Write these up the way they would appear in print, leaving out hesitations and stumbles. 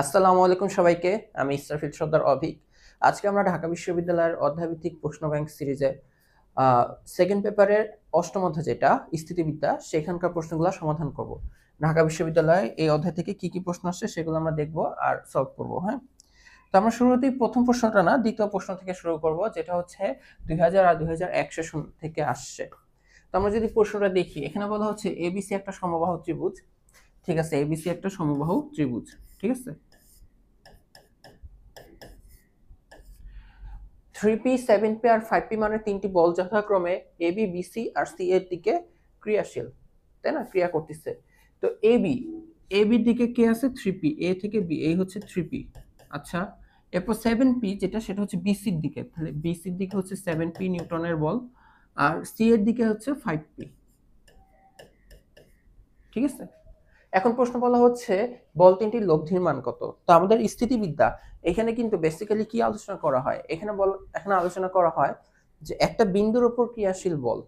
আসসালামু আলাইকুম সবাইকে। আমি ইসরাফিল সর্দার অভিক। আজকে আমরা ঢাকা বিশ্ববিদ্যালয়ের অধ্যায়ভিত্তিক প্রশ্ন ব্যাংক সিরিজে সেকেন্ড পেপারের অষ্টম অধ্যায় যেটা স্থিতিবিদ্যা সেখানকার প্রশ্নগুলো সমাধান করব। ঢাকা বিশ্ববিদ্যালয়ে এই অধ্যায় থেকে কি কি প্রশ্ন আসছে সেগুলো আমরা দেখব আর সলভ করব। হ্যাঁ, তো আমরা শুরুতেই প্রথম প্রশ্নটা না দ্বিতীয় প্রশ্ন থেকে শুরু করব, যেটা হচ্ছে 2000 আর 2001 সেশন থেকে আসছে। তো আমরা যদি প্রশ্নটা দেখি, এখানে বলা হচ্ছে এবিসি একটা সমবাহু ত্রিভুজ। ঠিক আছে, এবিসি একটা সমবাহু ত্রিভুজ। ঠিক আছে, 3p, 7p আর 5p মানে তিনটি বল যথাক্রমে এবি, বিসি আর সি এর দিকে ক্রিয়াশীল, তাই না, ক্রিয়া করতেছে। তো এবির দিকে কে আছে? 3p, এ থেকে বি, এই হচ্ছে 3p। আচ্ছা, এরপর 7p যেটা, সেটা হচ্ছে বিসির দিকে, তাহলে বিসির দিকে হচ্ছে 7p নিউটনের বল, আর সি এর দিকে হচ্ছে 5p। ঠিক আছে, এখন প্রশ্ন বলা হচ্ছে বল তিনটির লব্ধির মান কত। তো আমাদের স্থিতিবিদ্যা এখানে কিন্তু বেসিক্যালি কি আলোচনা করা হয়, এখানে আলোচনা করা হয় যে একটা বিন্দুর উপর ক্রিয়াশীল বল,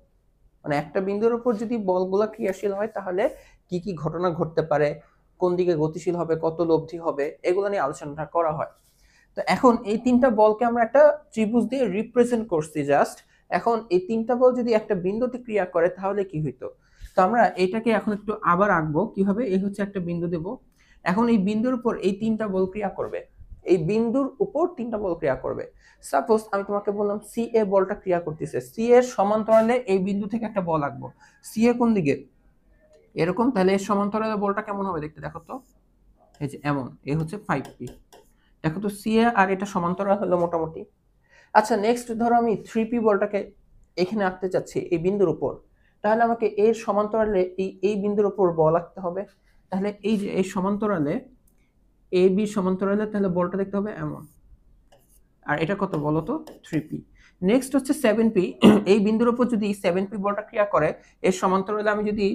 মানে একটা বিন্দুর উপর যদি বলগুলা ক্রিয়াশীল হয় তাহলে কি কি ঘটনা ঘটতে পারে, কোন দিকে গতিশীল হবে, কত লব্ধি হবে, এগুলো নিয়ে আলোচনাটা করা হয়। তো এখন এই তিনটা বলকে আমরা একটা ত্রিভুজ দিয়ে রিপ্রেজেন্ট করছি জাস্ট। এখন এই তিনটা বল যদি একটা বিন্দুতে ক্রিয়া করে তাহলে কি হইতো। তো আমরা এটাকে এখন একটু আবার আঁকবো কিভাবে। এই হচ্ছে একটা বিন্দু দেব, এখন এই বিন্দুর উপর এই তিনটা বল ক্রিয়া করবে, এই বিন্দুর উপর তিনটা বল ক্রিয়া করবে। সাপোজ আমি তোমাকে বললাম সি এ বলটা ক্রিয়া করতেছে, সি এর সমান্তরালে এই বিন্দু থেকে একটা বল আঁকবো। সি এ কোন দিকে? এরকম, তাহলে এর সমান্তরালে বলটা কেমন হবে দেখতে, দেখো তো। এই যে এমন, এ হচ্ছে 5p। দেখো তো সি এ আর এটা সমান্তরাল হলো মোটামুটি। আচ্ছা, নেক্সট ধরো আমি 3p বলটাকে এখানে আঁকতে চাচ্ছি এই বিন্দুর উপর, তাহলে আমাকে এর সমান্তরালে এই বিন্দুর উপর বল আঁকতে হবে। তাহলে এই যে এই সমান্তরালে, এ বি সমান্তরালে, তাহলে বলটা দেখতে হবে এমন। আর এটা কত বলো তো? 3p। নেক্সট হচ্ছে 7p, এই বিন্দুর উপর যদি 7p বলটা ক্রিয়া করে, এর সমান্তরালে আমি যদি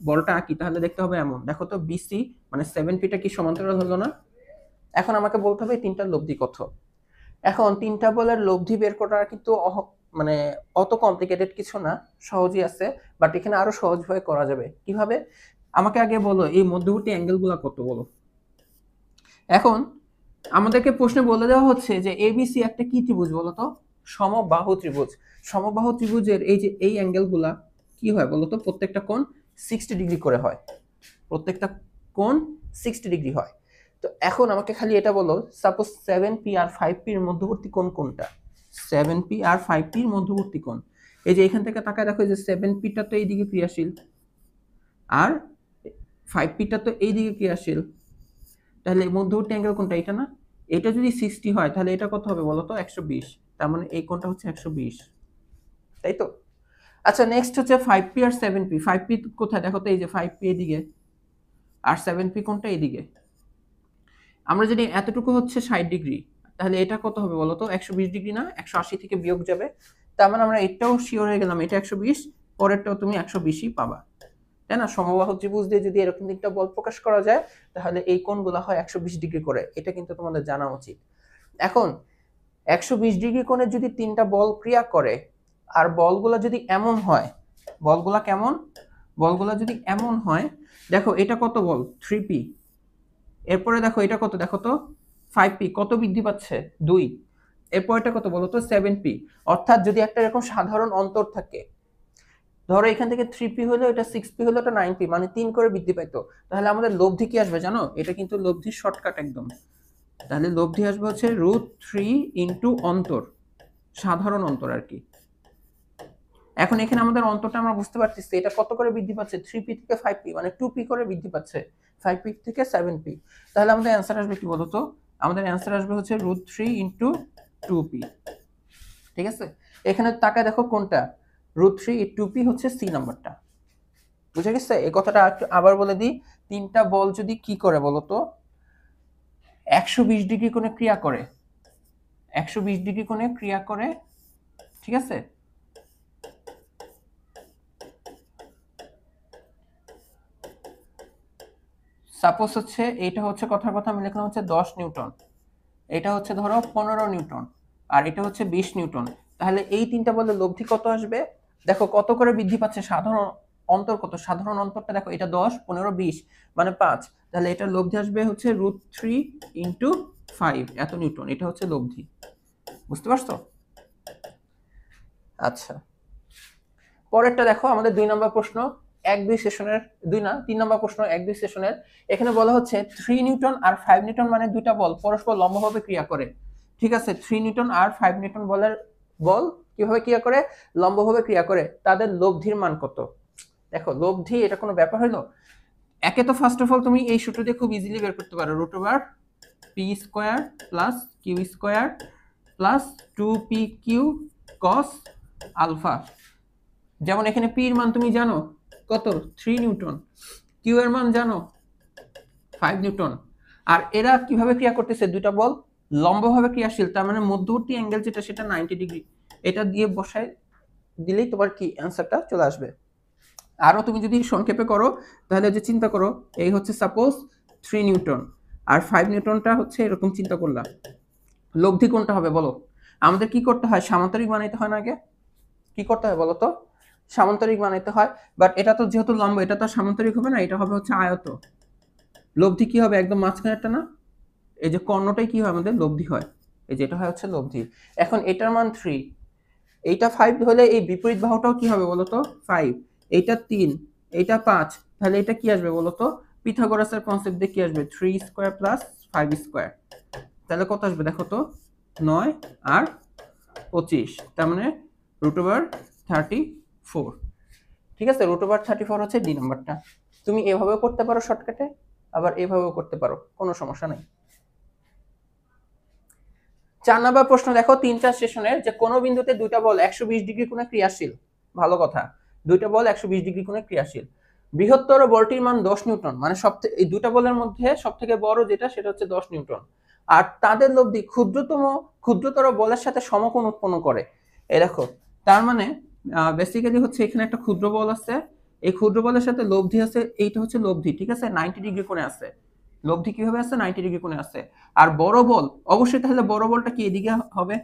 বলটা আঁকি তাহলে দেখতে হবে এমন। দেখো তো বিসি মানে 7pটা কি সমান্তরাল হলো না? এখন আমাকে বলতে হবে তিনটার লব্ধি কত। এখন তিনটা বলের লব্ধি বের করা কিন্তু মানে অত কমপ্লিকেটেড কিছু না, সহজই আছে। বাট এখানে আরো সহজভাবে করা যাবে। কিভাবে? আমাকে আগে বলো এই মধ্যবর্তী অ্যাঙ্গেলগুলো কত বলো। এখন আমাদেরকে প্রশ্নে বলে দেওয়া হচ্ছে যে এবিসি একটা কি ত্রিভুজ বলো তো? সমবাহু ত্রিভুজ। সমবাহু ত্রিভুজের এই যে এই অ্যাঙ্গেলগুলা কি হয় বলো তো? প্রত্যেকটা কোণ 60 ডিগ্রি করে হয়, প্রত্যেকটা কোণ 60 ডিগ্রি হয়। তো এখন আমাকে খালি এটা বলো, সাপোজ 7p আর 5p এর মধ্যবর্তী কোণ কোনটা? 7p আর 5p এর মধ্যবর্তী কোণ, এই যে এখান থেকে তাকায় দেখো, এই যে 7pটা তো এইদিকে ক্রিয়াশীল আর 5pটা তো এইদিকে ক্রিয়াশীল, তাহলে মধ্যবর্তী অ্যাঙ্গেল কোনটা? এটা না? এটা যদি 60 হয় তাহলে এটা কত হবে বলো তো? 120। তার মানে এই কোণটা হচ্ছে 120, তাই তো? আচ্ছা, নেক্সট হচ্ছে 5p আর 7p। 5p কোথায় দেখো তো, এই যে 5p এদিকে, আর 7p কোনটা? এদিকে। আমরা জানি এতটুকু হচ্ছে 60 ডিগ্রি, তাহলে এটা কত হবে বলো তো? 120 ডিগ্রি না? 180 থেকে বিয়োগ যাবে, তার মানে আমরা এটাও শিওর হয়ে গেলাম এটা 120, পরেরটাও তুমি 120ই পাবা, তাই না? সমবাহু ত্রিভুজ দিয়ে যদি এরকম তিনটা বল প্রকাশ করা যায় তাহলে এই কোণগুলো হয় 120 ডিগ্রি করে, এটা কিন্তু তোমাদের জানা উচিত। এখন 120 ডিগ্রি কোণের যদি তিনটা বল ক্রিয়া করে আর বলগুলো যদি এমন হয়, বলগুলা কেমন? বলগুলা যদি এমন হয়, দেখো এটা কত বল? 3p। এরপরে দেখো এটা কত, দেখো তো 5p কত বৃদ্ধি পাচ্ছে? 2। এরপর এটা কত বলো তো? 7p। অর্থাৎ যদি একটা এরকম সাধারণ অন্তর থাকে, ধরো এখান থেকে 3p হলো, এটা 6p হলো, এটা 9p, মানে 3 করে বৃদ্ধি পাইতো, তাহলে আমাদের লব্ধি কি আসবে জানো? এটা কিন্তু লব্ধির শর্টকাট একদম। তাহলে লব্ধি আসবে হচ্ছে √3 ইন্টু অন্তর, সাধারণ অন্তর আর কি। এখন এখানে আমাদের অন্তরটা আমরা বুঝতে পারতেছি এটা কত করে বৃদ্ধি পাচ্ছে, 3p থেকে 5p, মানে 2p করে বৃদ্ধি পাচ্ছে 5p থেকে 7p। তাহলে আমাদের অ্যান্সার আসবে কি বলতো? আমাদের অ্যান্সার আসবে হচ্ছে √3 ইন্টু 2p। ঠিক আছে, এখানে তাকায় দেখো কোনটা? √3 2p হচ্ছে সি নাম্বারটা। বুঝে গেছে? এই কথাটা একটু আবার বলে দিই, তিনটা বল যদি কি করে বলতো? 120 ডিগ্রি কোণে ক্রিয়া করে, 120 ডিগ্রি কোণে ক্রিয়া করে। ঠিক আছে, সাপোজ হচ্ছে এইটা হচ্ছে কথার কথা আমি লিখলাম হচ্ছে 10 নিউটন, এটা হচ্ছে ধরো 15 নিউটন, আর এটা হচ্ছে 20 নিউটন। তাহলে এই তিনটা বলে লব্ধি কত আসবে? দেখো কত করে বৃদ্ধি পাচ্ছে, সাধারণ অন্তর কত? সাধারণ অন্তরটা দেখো, এটা 10, 15, 20 মানে 5। তাহলে এটা লব্ধি আসবে হচ্ছে √3 ইন্টু 5 এত নিউটন, এটা হচ্ছে লব্ধি। বুঝতে পারছো? আচ্ছা, পরেরটা দেখো, আমাদের 2 নম্বর প্রশ্ন 1-2 সেশনের, 2 না 3 নম্বর প্রশ্ন 1-2 সেশনের। এখানে বলা হচ্ছে 3 নিউটন আর 5 নিউটন মানে দুইটা বল পরস্পর লম্বভাবে ক্রিয়া করে। ঠিক আছে, 3 নিউটন আর 5 নিউটন বল কিভাবে ক্রিয়া করে? লম্বভাবে ক্রিয়া করে। তাদের লব্ধির মান কত? দেখো লব্ধি এটা কোনো ব্যাপার হলো? একে তো ফার্স্ট অফ অল তুমি এই সূত্র দিয়ে খুব ইজিলি বের করতে পারো, √p² plus q² plus 2pq cos alpha. যেমন এখানে p এর মান তুমি জানো কত? 3 নিউটন। q এর মান জানো 5 নিউটন। আর এরা কিভাবে ক্রিয়া করতেছে? দুইটা বল লম্বভাবে ক্রিয়াশীল, তার মানে মধ্যবর্তী অ্যাঙ্গেল যেটা সেটা 90 ডিগ্রি। এটা দিয়ে বসায় দিলেই তোমার কি অ্যান্সারটা চলে আসবে। আরো তুমি যদি সংক্ষেপে করো তাহলে যে চিন্তা করো, এই হচ্ছে সাপোজ 3 নিউটন আর 5 নিউটনটা হচ্ছে এরকম চিন্তা করলাম, লব্ধি কোনটা হবে বলো? আমাদের কি করতে হয়? সামান্তরিক বানাইতে হয় না আগে? কি করতে হয় বলো তো? সামান্তরিক বানাইতে হয়। বাট এটা তো যেহেতু লম্ব, এটা তো সামান্তরিক হবে না, এটা হবে হচ্ছে আয়ত। লব্ধি কি হবে? একদম মাঝখানেরটা না, এই যে কর্ণটাই কি হয় আমাদের? লব্ধি হয়। এই যে এটা হয় হচ্ছে লব্ধি। এখন এটার মান 3, এইটা 5 হলে এই বিপরীত বাহুটাও কি হবে বলো তো? 5। এইটা 3, এইটা 5, তাহলে এটা কি আসবে বলো তো? পিথাগোরাসের কনসেপ্ট দিয়ে কি আসবে? 3² প্লাস 5²। তাহলে কত আসবে দেখো তো? 9 আর 25, তার মানে √34। ঠিক আছে, √34 হচ্ছে ডি নাম্বারটা। তুমি এভাবেও করতে পারো শর্টকাটে, আবার এভাবেও করতে পারো, কোনো সমস্যা নাই। 4 নম্বর প্রশ্ন দেখো 3-4 সেশনের, যে কোন বিন্দুতে দুইটা বল 120 ডিগ্রি কোণে ক্রিয়াশীল। ভালো কথা, দুইটা বল 120 ডিগ্রি কোণে ক্রিয়াশীল। বৃহত্তর বলটির মান 10 নিউটন, মানে এই দুইটা বলের মধ্যে সবথেকে বড় যেটা সেটা হচ্ছে 10 নিউটন। আর তাদের লব্ধি ক্ষুদ্রতর বলের সাথে সমকোণ উৎপন্ন করে। এই দেখো, তার মানে বেসিক্যালি হচ্ছে এখানে একটা ক্ষুদ্র বল আছে, এই ক্ষুদ্র বলের সাথে লব্ধি আছে, এইটা হচ্ছে লব্ধি। ঠিক আছে, 90 ডিগ্রি কোণে আছে। লব্ধি কিভাবে আছে? 90 ডিগ্রি কোণে আছে। আর বড় বল অবশ্যই, তাহলে বড় বলটা কি এদিকে হবে?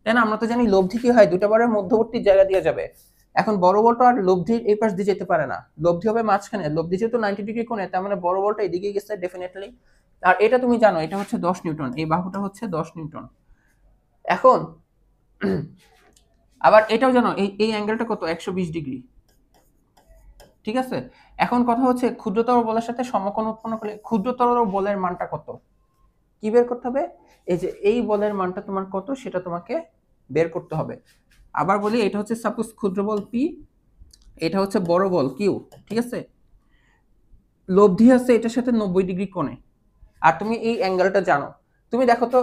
তাই না? আমরা তো জানি লব্ধি কি হয়, দুটো বলের মধ্যবর্তী জায়গা দিয়ে যাবে। এখন বড় বলটা আর লব্ধির এই পাশ দিয়ে যেতে পারে না, লব্ধি হবে মাঝখানে। লব্ধি যেহেতু 90 ডিগ্রি কোণে, তার মানে বড় বলটা এদিকে গেছে ডেফিনেটলি। আর এটা তুমি জানো, এটা হচ্ছে 10 নিউটন, এই বাহুটা হচ্ছে 10 নিউটন। এখন আবার এটাও জানো, এই অ্যাঙ্গেলটা কত? 120 ডিগ্রি। ঠিক আছে, এখন কথা হচ্ছে ক্ষুদ্রতর বলের সাথে সমকোণ উৎপন্ন করলে ক্ষুদ্রতর বলের মানটা কত? কি বের করতে হবে? এই যে এই বলের মানটা তোমার কত সেটা তোমাকে বের করতে হবে। আবার বলি, এটা হচ্ছে সাপোজ ক্ষুদ্র বল পি, এটা হচ্ছে বড় বল কিউ। ঠিক আছে, লব্ধি আছে এটার সাথে 90 ডিগ্রি কোণে, আর তুমি এই অ্যাঙ্গেলটা জানো। তুমি দেখো তো,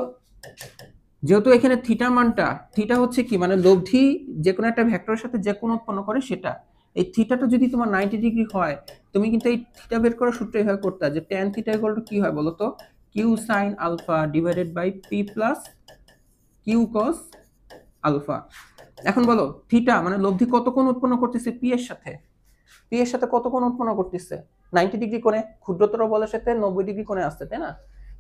যেহেতু এখানে থিটা মানটা, থিটা হচ্ছে কি মানে লব্ধি যে কোনো একটা ভেক্টরের সাথে যে কোণ উৎপন্ন করে সেটা। এই থিটাটা যদি তোমার 90 ডিগ্রি হয়, তুমি কিন্তু এই থিটা বের করার সূত্র এভাবে করতে, যে tan থিটা ইকুয়াল টু কি হয় বলো তো? q sin alpha divided by p plus q cos alpha. এখন বলো থিটা মানে লব্ধি কত কোণ উৎপন্ন করতেছে? p এর সাথে। p এর সাথে কত কোণ উৎপন্ন করতেছে? 90 ডিগ্রি কোণে। ক্ষুদ্রতর বলের সাথে 90 ডিগ্রি কোণে আসছে, তাই না?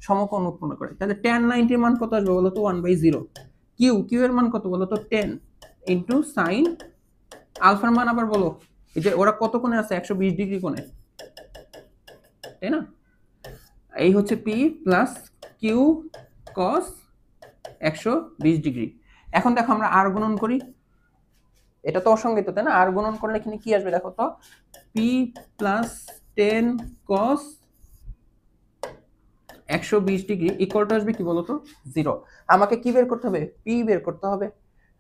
সমকোণ উৎপন্ন করে। তাহলে tan 90 এর মান কত আসবে বলো তো? 1/0। q এর মান কত বলো তো? 10 ইনটু sin আলফার মান আবার বলো, এই যে ওরা কত কোণে আছে? 120 ডিগ্রি কোণে, তাই না? এই হচ্ছে p plus q cos 120 degree. এখন দেখো আমরা আর গুণন করি, এটা তো অসংজ্ঞিত, তাই না? আর গুণন করলে এখানে কি আসবে দেখো তো? p plus 10 cos 120 degree equal to আসবে কি বলতো? 0। আমাকে কি বের করতে হবে? p বের করতে হবে।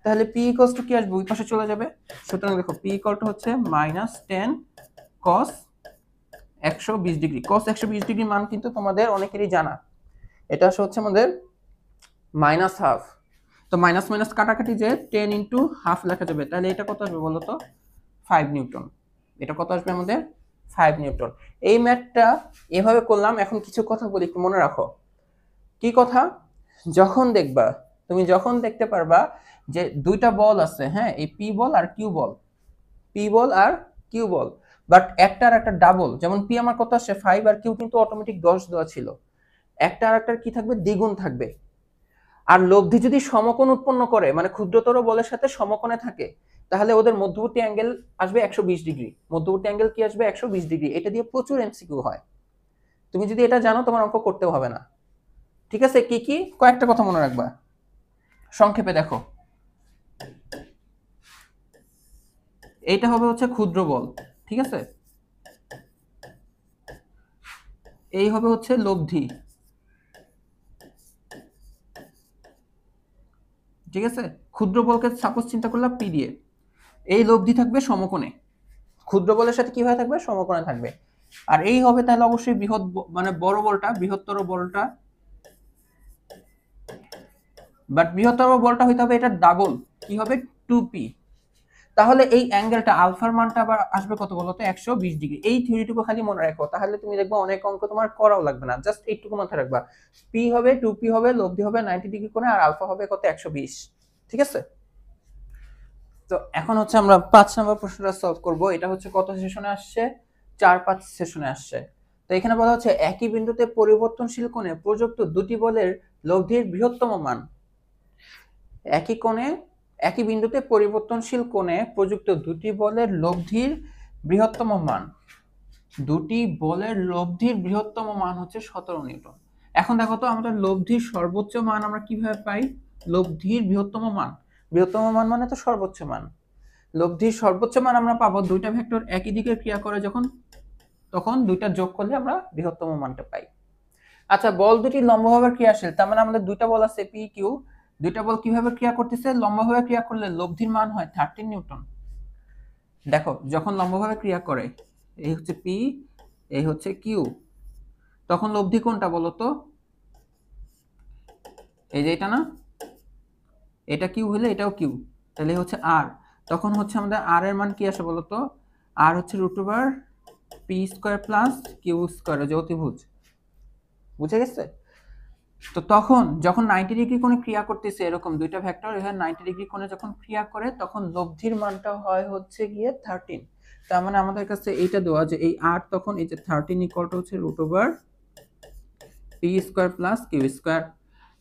তাহলে p ইকুয়ালস টু কি আসবে? ওই পাশে চলে যাবে। সুতরাং দেখো p ইকুয়াল টু হচ্ছে -10 cos 120 ডিগ্রি। cos 120 ডিগ্রি মান কিন্তু তোমাদের অনেকেরই জানা, এটা হচ্ছে আমাদের -12। তো মাইনাস মাইনাস কাটাকাটি যে 10 ইন্টু হাফ লেখা যাবে, তাহলে এটা কত আসবে বলো তো? 5 নিউটন। এটা কত আসবে আমাদের? 5 নিউটন। এই ম্যাথটা এভাবে করলাম। এখন কিছু কথা বলি, একটু মনে রাখো। কি কথা? তুমি যখন দেখতে পারবা যে দুইটা বল আছে, হ্যাঁ, এই পি বল আর কিউ বল, পি বল আর কিউ বল, বাট একটার একটা ডাবল, যেমন পি আমার কত আসছে 5, আর কিউ কিন্তু অটোমেটিক 10 দেওয়া ছিল, একটা আর একটার কি থাকবে? দ্বিগুণ থাকবে। আর লব্ধি যদি সমকোণ উৎপন্ন করে, মানে ক্ষুদ্রতর বলের সাথে সমকোণে থাকে, তাহলে ওদের মধ্যবর্তী অ্যাঙ্গেল আসবে 120 ডিগ্রি। মধ্যবর্তী অ্যাঙ্গেল কি আসবে? 120 ডিগ্রি। এটা দিয়ে প্রচুর এমসিকিউ হয়। তুমি যদি এটা জানো তোমার অঙ্ক করতেও হবে না। ঠিক আছে, কি কি কয়েকটা কথা মনে রাখবা, সংক্ষেপে দেখো। এইটা হবে হচ্ছে ক্ষুদ্র বল, ঠিক আছে। এই হবে হচ্ছে লব্ধি, ঠিক আছে। ক্ষুদ্র বলকে সাপোজ চিন্তা করলাম পি দিয়ে, এই লব্ধি থাকবে সমকোণে, ক্ষুদ্র বলের সাথে কি হয়ে থাকবে, সমকোণে থাকবে। আর এই হবে তাহলে অবশ্যই বৃহৎ মানে বড় বলটা, বৃহত্তর বলটা, বাট বৃহত্তর বলটা হইতে হবে এটা ডাবল, কি হবে 2p। তাহলে এই অ্যাঙ্গেলটা আলফার মানটা আবার আসবে কত বলো তো, 120 ডিগ্রি। এই থিওরিটুকু খালি মনে রাখো, তাহলে তুমি দেখবে অনেক অঙ্ক তোমার করাও লাগবে না, জাস্ট এইটুকু মাথায় রাখবা। পি হবে 2p হবে, লব্ধি হবে 90 ডিগ্রি কোণে, আর আলফা হবে কত 120, ঠিক আছে। তো এখন হচ্ছে আমরা 5 নম্বর প্রশ্নটা সলভ করব। এটা হচ্ছে কত সেশনে আসছে, 4-5 সেশনে আসছে। তো এখানে বলা হচ্ছে একই বিন্দুতে পরিবর্তনশীল কোণে প্রযুক্ত দুটি বলের লব্ধির বৃহত্তম মান। একই কোণে, একই বিন্দুতে পরিবর্তনশীল কোণে প্রযুক্ত দুটি বলের লব্ধির বৃহত্তম মান, দুটি বলের লব্ধির বৃহত্তম মান হচ্ছে 17 নিউটন। এখন দেখো তো আমাদের লব্ধির সর্বোচ্চ মান আমরা কিভাবে পাই, লব্ধির বৃহত্তম মান, বৃহত্তম মান মানে তো সর্বোচ্চ মান। লব্ধির সর্বোচ্চ মান আমরা পাবো দুইটা ভেক্টর একই দিকে ক্রিয়া করে যখন, তখন দুইটা যোগ করলে আমরা বৃহত্তম মানটা পাই। আচ্ছা, বল দুটি লম্বভাবে ক্রিয়াশীল, তার মানে আমাদের দুইটা বল আছে পি কিউ, দুইটা বল কিভাবে ক্রিয়া করতেছে, লম্বভাবে ক্রিয়া করলে লব্ধির মান হয় 13 নিউটন। দেখো যখন লম্বভাবে ক্রিয়া করে, এই হচ্ছে পি, এই হচ্ছে কিউ, তখন লব্ধি কোনটা বলো তো, এই যে এটা না, এটা কিউ হলে এটাও কিউ, তাহলে হচ্ছে আর, তখন হচ্ছে আমাদের আর এর মান কি আসে বলো তো, আর হচ্ছে √, P square plus Q square, জ্যোতিভুজ, বুঝে গেছে। তো তখন যখন 90 ডিগ্রি কোণে ক্রিয়া করতেছে এরকম দুইটা ভেক্টর, এখানে 90 ডিগ্রি কোণে যখন ক্রিয়া করে তখন লব্ধির মানটা হয় হচ্ছে গিয়ে 13। তার মানে আমাদের কাছে এইটা দেওয়া যে এই আর, তখন এই যে 13 ইকুয়াল টু হচ্ছে √, P square plus Q square.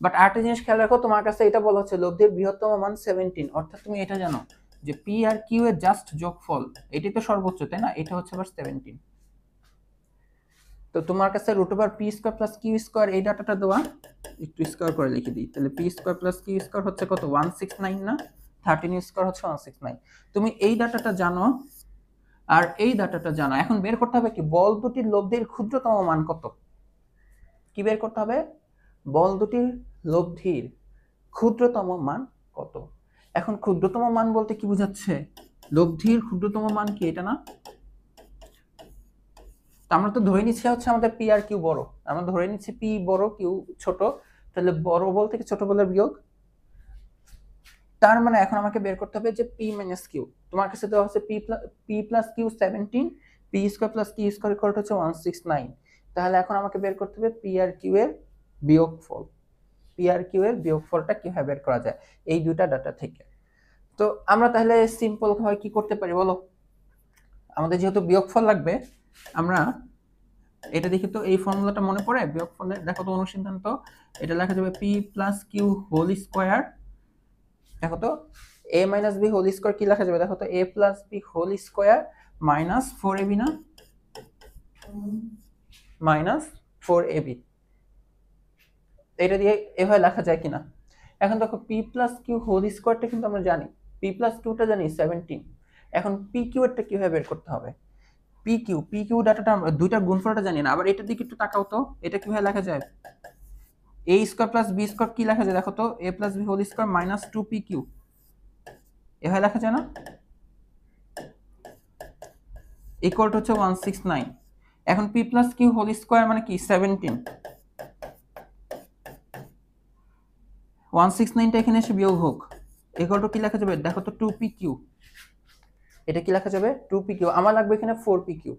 But আরেকটা জিনিস খেয়াল রাখো, তোমার কাছে এটা বলা হচ্ছে লব্ধির বৃহত্তম মান 17, অর্থাৎ তুমি এটা জানো যে পি আর কিউ এর জাস্ট যোগফল, এটাই তো সর্বোচ্চ তাই না, এটা হচ্ছে আবার 17। তো তোমার কাছে √, P square plus Q square এই ডাটাটা দেওয়া, একটু স্কয়ার করে লিখে দিই, তাহলে P square plus Q square হচ্ছে কত 169 না, 13 স্কয়ার হচ্ছে 169। তুমি এই ডাটাটা জানো আর এই ডাটাটা জানো, এখন বের করতে হবে কি বল দুটির লব্ধির ক্ষুদ্রতম মান কত, কি বের করতে হবে, বল দুটির লব্ধির ক্ষুদ্রতম মান কত। এখন ক্ষুদ্রতম মান বলতে কি বোঝাচ্ছে, লব্ধির ক্ষুদ্রতম মান কি এটা না, আমরা তো ধরে নিচ্ছি হচ্ছে আমাদের পি আর কিউ বড়, আমরা ধরে নিচ্ছি পি বড় কিউ ছোট, তাহলে বড় বল থেকে ছোট বলের বিয়োগ, তার মানে এখন আমাকে বের করতে হবে যে পি মাইনাস কিউ। তোমার কাছে দেওয়া হচ্ছে P plus Q 17, P square plus Q square equal to হচ্ছে 169। তাহলে এখন আমাকে বের করতে হবে পি আর কিউ এর বিয়োগফল, পি আর কিউ এর বিয়োগফলটা কিভাবে বের করা যায় এই দুইটা ডাটা থেকে। তো আমরা তাহলে সিম্পল ভাবে কি করতে পারি বলো, আমাদের যেহেতু বিয়োগফল লাগবে, আমরা এটা দেখি তো এই ফর্মুলাটা মনে পড়ে বিয়োগফলের, দেখো তো অনুসিদ্ধান্ত, এটা লেখা যাবে P plus Q whole square, দেখো তো a minus B whole square কি লেখা যাবে, দেখো তো a plus B whole square minus 4ab না, মাইনাস 4ab, এটা দিয়ে এভাবে লেখা যায় কিনা। এখন দেখো p প্লাস কিউ হোল স্কয়ারটা কিন্তু আমরা জানি, p প্লাস কিউটা জানি 17, এখন p কিউ এরটা কিভাবে বের করতে হবে, p কিউ ডাটাটা আমরা দুইটা গুণফলটা জানি না, আবার এটার দিকে একটু তাকাও তো, এটা কিভাবে লেখা যায়, a square plus b square কি লেখা যায়, দেখো তো a plus B whole square minus 2p Q, এভাবে লেখা যায় না, ইকুয়াল টু হচ্ছে 169। এখন p plus Q whole square মানে কি 17, 169টা এখানে এসে বিয়োগ হোক, ইকুয়াল টু কি লেখা যাবে, দেখো তো 2p কিউ, এটা কি লেখা যাবে 2p কিউ, আমার লাগবে এখানে 4p কিউ,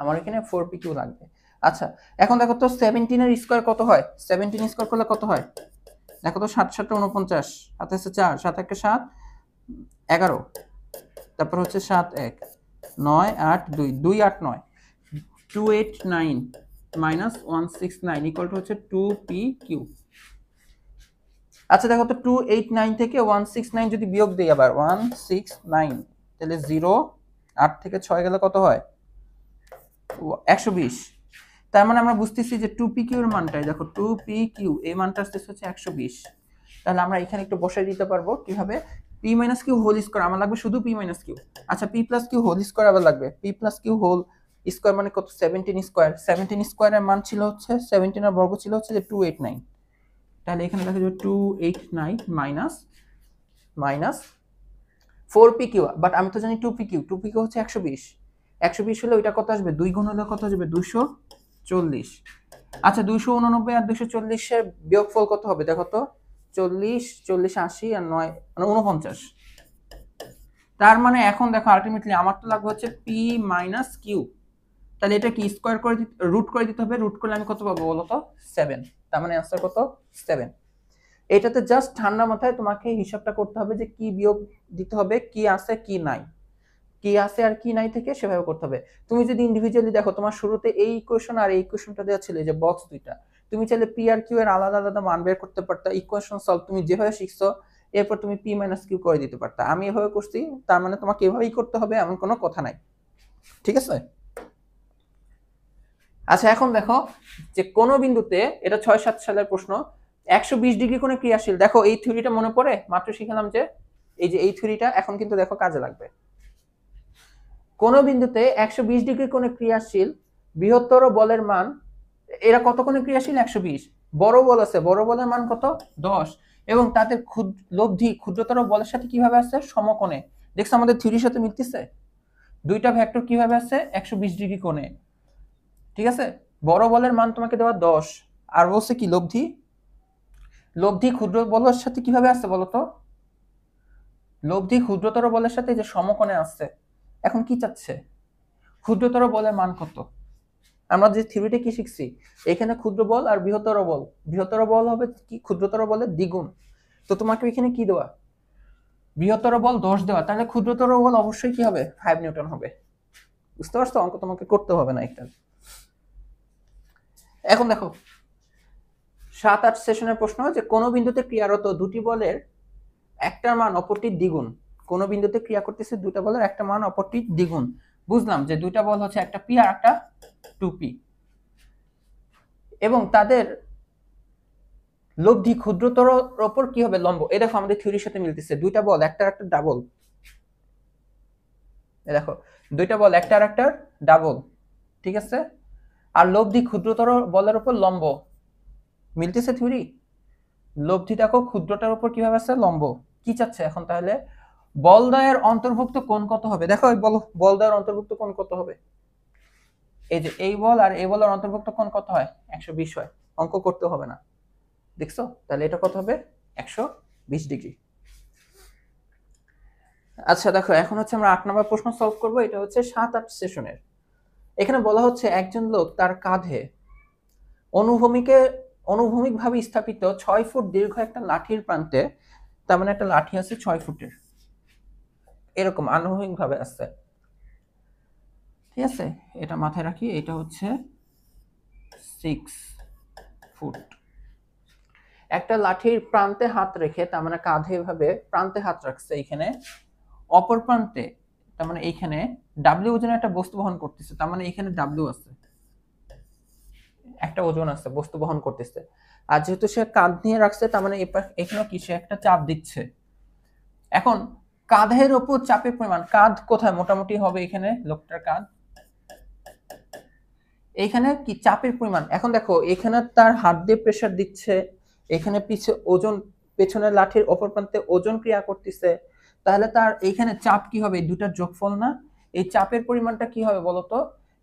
আমার এখানে 4p কিউ লাগবে। আচ্ছা এখন দেখো তো 17 এর স্কয়ার কত হয়, 17 স্কয়ার করলে কত হয়, দেখো তো 7 7 49, হাতে আছে 4, 7 1 7 11, তারপর হচ্ছে 7 1 9 8 2 2 8 9, 289 মাইনাস 169 ইকুয়াল টু হচ্ছে 2p কিউ। আচ্ছা দেখো তো 289 থেকে 169 যদি বিয়োগ দেই, আবার 169, তাহলে 0 8 থেকে 6 গেলে কত হয় 120, তার মানে আমরা বুঝতেছি যে 2pq এর মানটাই দেখো 2pq এই মানটা আসতেছে হচ্ছে 120। তাহলে আমরা এখানে একটু বসাই দিতে পারবো কিভাবে, p - q হোল স্কয়ার আমার লাগবে শুধু p - q। আচ্ছা p + q হোল স্কয়ার আবার লাগবে, p + q হোল স্কয়ার মানে কত 17 স্কয়ার, 17 স্কয়ারের মান ছিল হচ্ছে 17 এর বর্গ ছিল হচ্ছে যে 289। তাহলে এখানে লেখা যাবে 289 মাইনাস 4pq, বাট আমি তো জানি 2pq হচ্ছে 120, 120 হলে ওইটা কত আসবে 2 গুণ হলে কত আসবে 240। আচ্ছা 289 আর 240 এর বিয়োগফল কত হবে দেখো তো, 40 40 80 আর 9 মানে 49। তার মানে এখন দেখো আলটিমেটলি আমার তো লাগবে হচ্ছে p - q। তাহলে এটা কি স্কয়ার করে রুট করে দিতে হবে, রুট করলে আমি কত পাবো বলো তো 7। তার মানে आंसर কত 7। এটাতে জাস্ট ঠান্ডা মাথায় তোমাকে হিসাবটা করতে হবে যে কি বিয়োগ দিতে হবে, কি আছে কি নাই, কি আছে আর কি নাই থেকে সেভাবে করতে হবে। তুমি যদি ইন্ডিভিজুয়ালি দেখো তোমার শুরুতে এই ইকুয়েশন আর এই ইকুয়েশনটা দেওয়া ছিল যে বক্স দুইটা, তুমি চাইলে পি আর কিউ এর আলাদা আলাদা মান বের করতে পারতা, ইকুয়েশন সলভ তুমি যেভাবে শিখছো এরপর তুমি p - q করে দিতে পারতা। আমি এভাবে করছি, তার মানে তোমাকে এভাবেই করতে হবে এমন কোনো কথা নাই, ঠিক আছে। আচ্ছা এখন দেখো যে কোন বিন্দুতে, এটা 6-7 সালের প্রশ্ন, 120 ডিগ্রি কোণে ক্রিয়াশীল, দেখো এই থিওরিটা মনে পড়ে মাত্র শিখলাম যে এই যে এই থিওরিটা এখন কিন্তু দেখো কাজে লাগবে। কোন বিন্দুতে 120 ডিগ্রি কোণে ক্রিয়াশীল বৃহত্তর বলের মান, এরা কত কোণে ক্রিয়াশীল 120, বড় বল আছে, বড় বলের মান কত 10, এবং তাদের লব্ধি ক্ষুদ্রতর বলের সাথে কিভাবে আছে সমকোণে। দেখছো আমাদের থিওরির সাথে মিলতেছে, দুইটা ভেক্টর কিভাবে আছে 120 ডিগ্রি কোণে, ঠিক আছে। বড় বলের মান তোমাকে দেওয়া 10 আর বলছে কি লব্ধি, লব্ধি ক্ষুদ্র বলের সাথে কিভাবে আছে বলতো, লব্ধি ক্ষুদ্রতর বলের সাথে যে সমকোণে আছে। এখন কি চাচ্ছে ক্ষুদ্রতর বলের মান কত, আমরা যে থিওরিটা কি শিখছি এখানে ক্ষুদ্র বল আর বৃহত্তর বল, বৃহত্তর বল হবে কি ক্ষুদ্রতর বলের দ্বিগুণ, তো তোমাকে এখানে কি দেওয়া বৃহত্তর বল 10 দেওয়া, তাহলে ক্ষুদ্রতর বল অবশ্যই কি হবে 5 নিউটন হবে। বুঝতে পারছো, অঙ্ক তোমাকে করতে হবে না একটা। এখন দেখো 7-8 সেশনের প্রশ্ন যে কোন বিন্দুতে ক্রিয়ারত দুটি বলের একটার মান অপরটির দ্বিগুণ, কোন বিন্দুতে ক্রিয়া করতেছে দুটো বলের একটা মান অপরটির দ্বিগুণ, বুঝলাম যে দুইটা বল হচ্ছে একটা পি আর একটা 2p, এবং তাদের লব্ধি ক্ষুদ্রতর উপর কি হবে লম্ব। এই দেখো আমাদের থিওরির সাথে মিলতেছে, দুইটা বল একটা একটা ডাবল, এই দেখো দুইটা বল একটা আর একটা ডাবল, ঠিক আছে। আর লব্ধি ক্ষুদ্রতর বলের উপর লম্ব, মিলতেছে থিওরি। লব্ধি দেখো ক্ষুদ্রটার উপর কিভাবে আছে লম্ব, কি চাচ্ছে এখন তাহলে বলদয়ের অন্তর্ভুক্ত কোণ কত হবে, দেখো বলো বলদয়ের অন্তর্ভুক্ত কোণ কত হবে, এই যে এই বল আর এই বলের অন্তর্ভুক্ত কোণ কত হয় 120 হয়, অঙ্ক করতে হবে না, দেখছো তাহলে এটা কত হবে 120 ডিগ্রি। আচ্ছা দেখো এখন হচ্ছে আমরা 8 নম্বর প্রশ্ন সলভ করব, এটা হচ্ছে 7-8 সেশনের। এখানে বলা হচ্ছে একজন লোক তার কাঁধে অনুভূমিকভাবে স্থাপিত 6 ফুট দীর্ঘ একটা লাঠির প্রান্তে, তার মানে একটা লাঠি আছে 6 ফুটের এরকম আনুভূমিকভাবে আছে, ঠিক আছে। এটা মাথায় রাখি, এটা হচ্ছে 6 ফুট। একটা লাঠির প্রান্তে হাত রেখে, তার মানে কাঁধে ভাবে প্রান্তে হাত রাখছে, এখানে অপর প্রান্তে তার মানে এইখানে ডাব্লিউ ওজনের একটা বস্তু বহন করতেছে, তার মানে এখানে ডাব্লিউ আছে, একটা ওজন আছে বস্তু বহন করতেছে। আর যেহেতু সে কাঁধ নিয়ে রাখছে তার মানে এখানে কি সে একটা চাপ দিচ্ছে। এখন কাঁধের উপর চাপের পরিমাণ, কাঁধ কোথায় মোটামুটি হবে এখানে লোকটার কাঁধ, এইখানে কি চাপের পরিমাণ। এখন দেখো এখানে তার হাত দিয়ে প্রেসার দিচ্ছে, এখানে পিছে ওজন, পেছনের লাঠির অপর প্রান্তে ওজন ক্রিয়া করতেছে, তাহলে তার এইখানে চাপ কি হবে দুটার যোগফল না, এই চাপের পরিমাণটা কি হবে বলতো,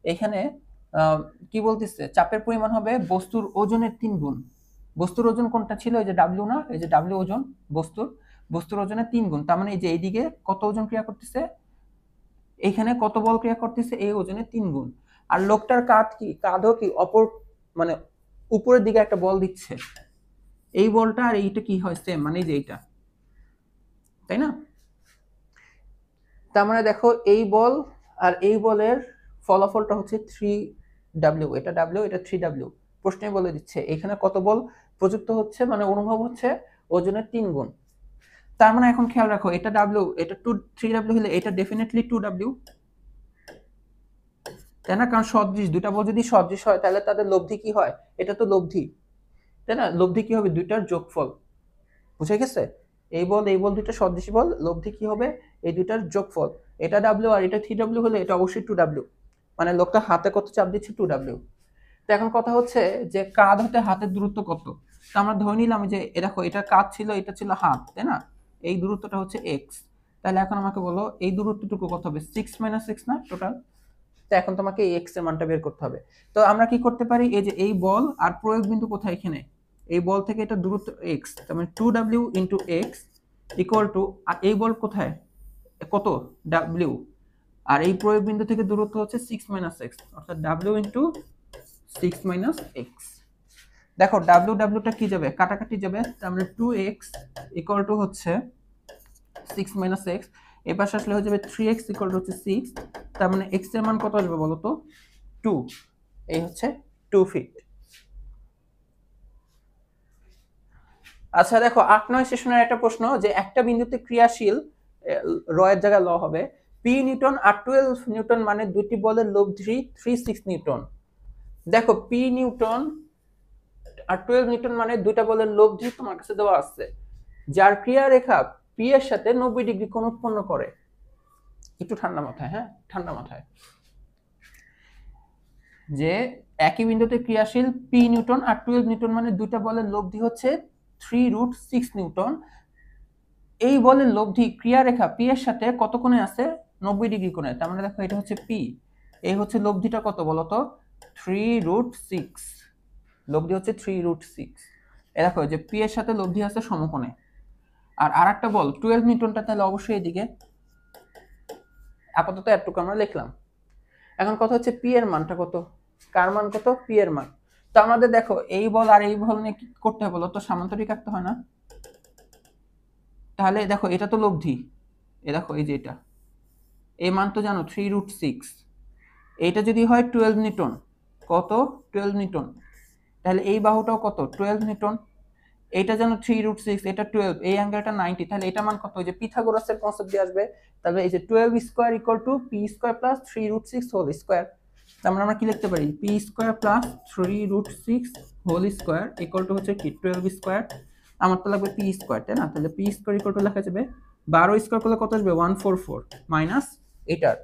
এখানে কি বলতেছে চাপের পরিমাণ হবে বস্তুর ওজনের 3 গুণ। বস্তুর ওজন কোনটা ছিল, এই যে ডাব্লিউ না, এই যে ডাব্লিউ ওজন বস্তুর ওজনের 3 গুণ, তার মানে এই যে এইদিকে কত ওজন ক্রিয়া করতেছে, এইখানে কত বল ক্রিয়া করতেছে এই ওজনের 3 গুণ। আর লোকটার কাঁধও কি অপর মানে উপরের দিকে একটা বল দিচ্ছে, এই বলটা আর এইটা কি হয় সেম, মানে যে এইটা, তাই না। তার মানে দেখো এই বল আর এই বলের ফলাফলটা হচ্ছে 3w, এটা w এটা 3w, প্রশ্নে বলে দিচ্ছে এখানে কত বল প্রযুক্ত হচ্ছে, মানে অনুভব হচ্ছে ওজনের 3 গুণ। তার মানে এখন খেয়াল রাখো এটা w, এটা 3w হলে এটা ডেফিনেটলি 2w, তাই না? কারণ সদৃশ, দুইটা বল যদি সদৃশ হয় তাহলে তাদের লব্ধি কি হয়? এটা তো লব্ধি, তাই না? লব্ধি কি হবে? দুইটার যোগফল। বুঝে গেছে? এই বল দুইটা সদৃশ বল, লব্ধি কি হবে? এই দুইটার যোগফল। এটা ডাব্লিউ আর এটা 3W হলে এটা অবশ্যই 2W, মানে লোকটা হাতে কত চাপ দিচ্ছে? 2W। তো এখন কথা হচ্ছে যে কাঁধ হতে হাতের দূরত্ব কত? তো আমরা ধরে নিলাম যে দেখো এটা কাঁধ ছিল, এটা ছিল হাত, তাই না? এই দূরত্বটা হচ্ছে x। তাহলে এখন আমাকে বলো এই দূরত্বটুকু কত হবে? 6 - 6 না টোটাল? তো এখন তোমাকে এই x এর মানটা বের করতে হবে। তো আমরা কি করতে পারি? এই যে এই বল আর প্রয়োগ বিন্দু কোথায়? এখানে এই বল থেকে এটা দূরত্ব x, তার মানে 2W * x ইকুয়াল টু, আর এই বল কোথায়? কত? W। আর এই প্রয়োগ বিন্দু থেকে দূরত্ব হচ্ছে 6 - x, অর্থাৎ W * 6 - x। দেখো W টা কি যাবে? কাটাকাটি যাবে, তার মানে 2x ইকুয়াল টু হচ্ছে 6 - x, এই পাশে আসলে হয়ে যাবে 3x ইকুয়াল টু হচ্ছে 6, তার মানে x এর মান কত আসবে বলো তো? 2। এই হচ্ছে 2 ফিট। আচ্ছা দেখো 8-9 সেশনের একটা প্রশ্ন, যে একটা বিন্দুতে ক্রিয়াশীল র এর জায়গায় ল হবে p নিউটন আর 12 নিউটন, মানে দুটি বলের লব্ধি 36 নিউটন। দেখো p নিউটন আর 12 নিউটন মানে দুইটা বলের লব্ধি তোমার কাছে দেওয়া আছে, যার ক্রিয়া রেখা p এর সাথে 90 ডিগ্রি কোণ উৎপন্ন করে। একটু ঠান্ডা মাথায়, হ্যাঁ ঠান্ডা মাথায়, যে একই বিন্দুতে ক্রিয়াশীল p নিউটন আর 12 নিউটন মানে দুইটা বলের লব্ধি হচ্ছে 3√6 নিউটন। এই বলের লব্ধি ক্রিয়া রেখা p এর সাথে কত কোণে আছে? 90 ডিগ্রি কোণে। তার মানে দেখো এটা হচ্ছে p, এই হচ্ছে লব্ধিটা কত বলতো? 3√6। লব্ধি হচ্ছে 3√6। এই দেখো যে p এর সাথে লব্ধি আছে সমকোণে। আর আরেকটা বল 12 নিউটনটা তাহলে অবশ্যই এদিকে। আপাতত এতটুকু আমরা লিখলাম। এখন কথা হচ্ছে p এর মানটা কত? কার মান কত? p এর মান। তো আমাদের দেখো এই বল আর এই বল নিয়ে কি করতে হবে বলো তো? সামান্তরিক আঁকতে হয় না? তাহলে দেখো এটা তো লব্ধি, এই দেখো এই যে এটা, এই মান তো জানো 3√6। এইটা যদি হয় 12 নিউটন, কত? 12 নিউটন, তাহলে এই বাহুটাও কত? 12 নিউটন। এইটা জানো 3√6, এটা 12, এই অ্যাঙ্গেলটা 90, তাহলে এটা মান কত? ওই যে পিথাগোরাসের কনসেপ্ট দিয়ে আসবে। তাহলে এই যে 12 square equal to p square plus 3√6 whole square. তার মানে আমরা কি লিখতে পারি? p square plus 3√6 whole square equal to হচ্ছে কি 12 স্কয়ার। আমার তো লাগবে p স্কয়ার, তাই না? তাহলে p স্কয়ার ইকুয়াল টু লেখা যাবে 12 স্কয়ার করলে কত আসবে? 144 মাইনাস এটার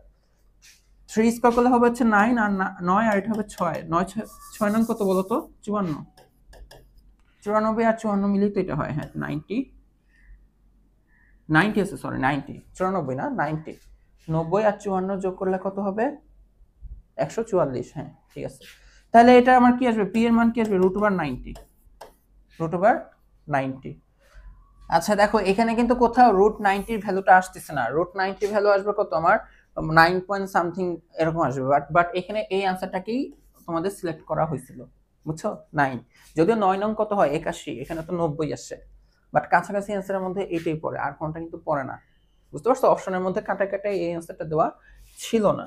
3 স্কয়ার করলে হবে হচ্ছে 9, আর 9 আর এটা হবে 6, 9 6 9 কত বলো তো? 54। 94 আর 54 মিলিয়ে তো এটা হয়, হ্যাঁ 90 আছে, সরি 90, 94 না 90। 90 আর 54 যোগ করলে কত হবে? 144, হ্যাঁ ঠিক আছে। তাহলে এটা আমার কি আসবে? p এর মান কি আসবে? √90, √90। আচ্ছা দেখো এখানে কিন্তু কোথাও √90 এর ভ্যালুটা আসতেছে না। √90 ভ্যালু আসবে কত? আমার 9 পয়েন্ট সামথিং এরকম আসবে, বাট এখানে এই আনসারটাকেই তোমাদের সিলেক্ট করা হয়েছিল, বুঝছো? 9, যদিও 9 নং কত হয়? 81, এখানে তো 90 আসে, বাট কাছাকাছি অ্যান্সারের মধ্যে এটাই পড়ে, আর কোনটা কিন্তু পড়ে না। বুঝতে পারছো? অপশনের মধ্যে কাটা কাটাই এই অ্যান্সারটা দেওয়া ছিল না।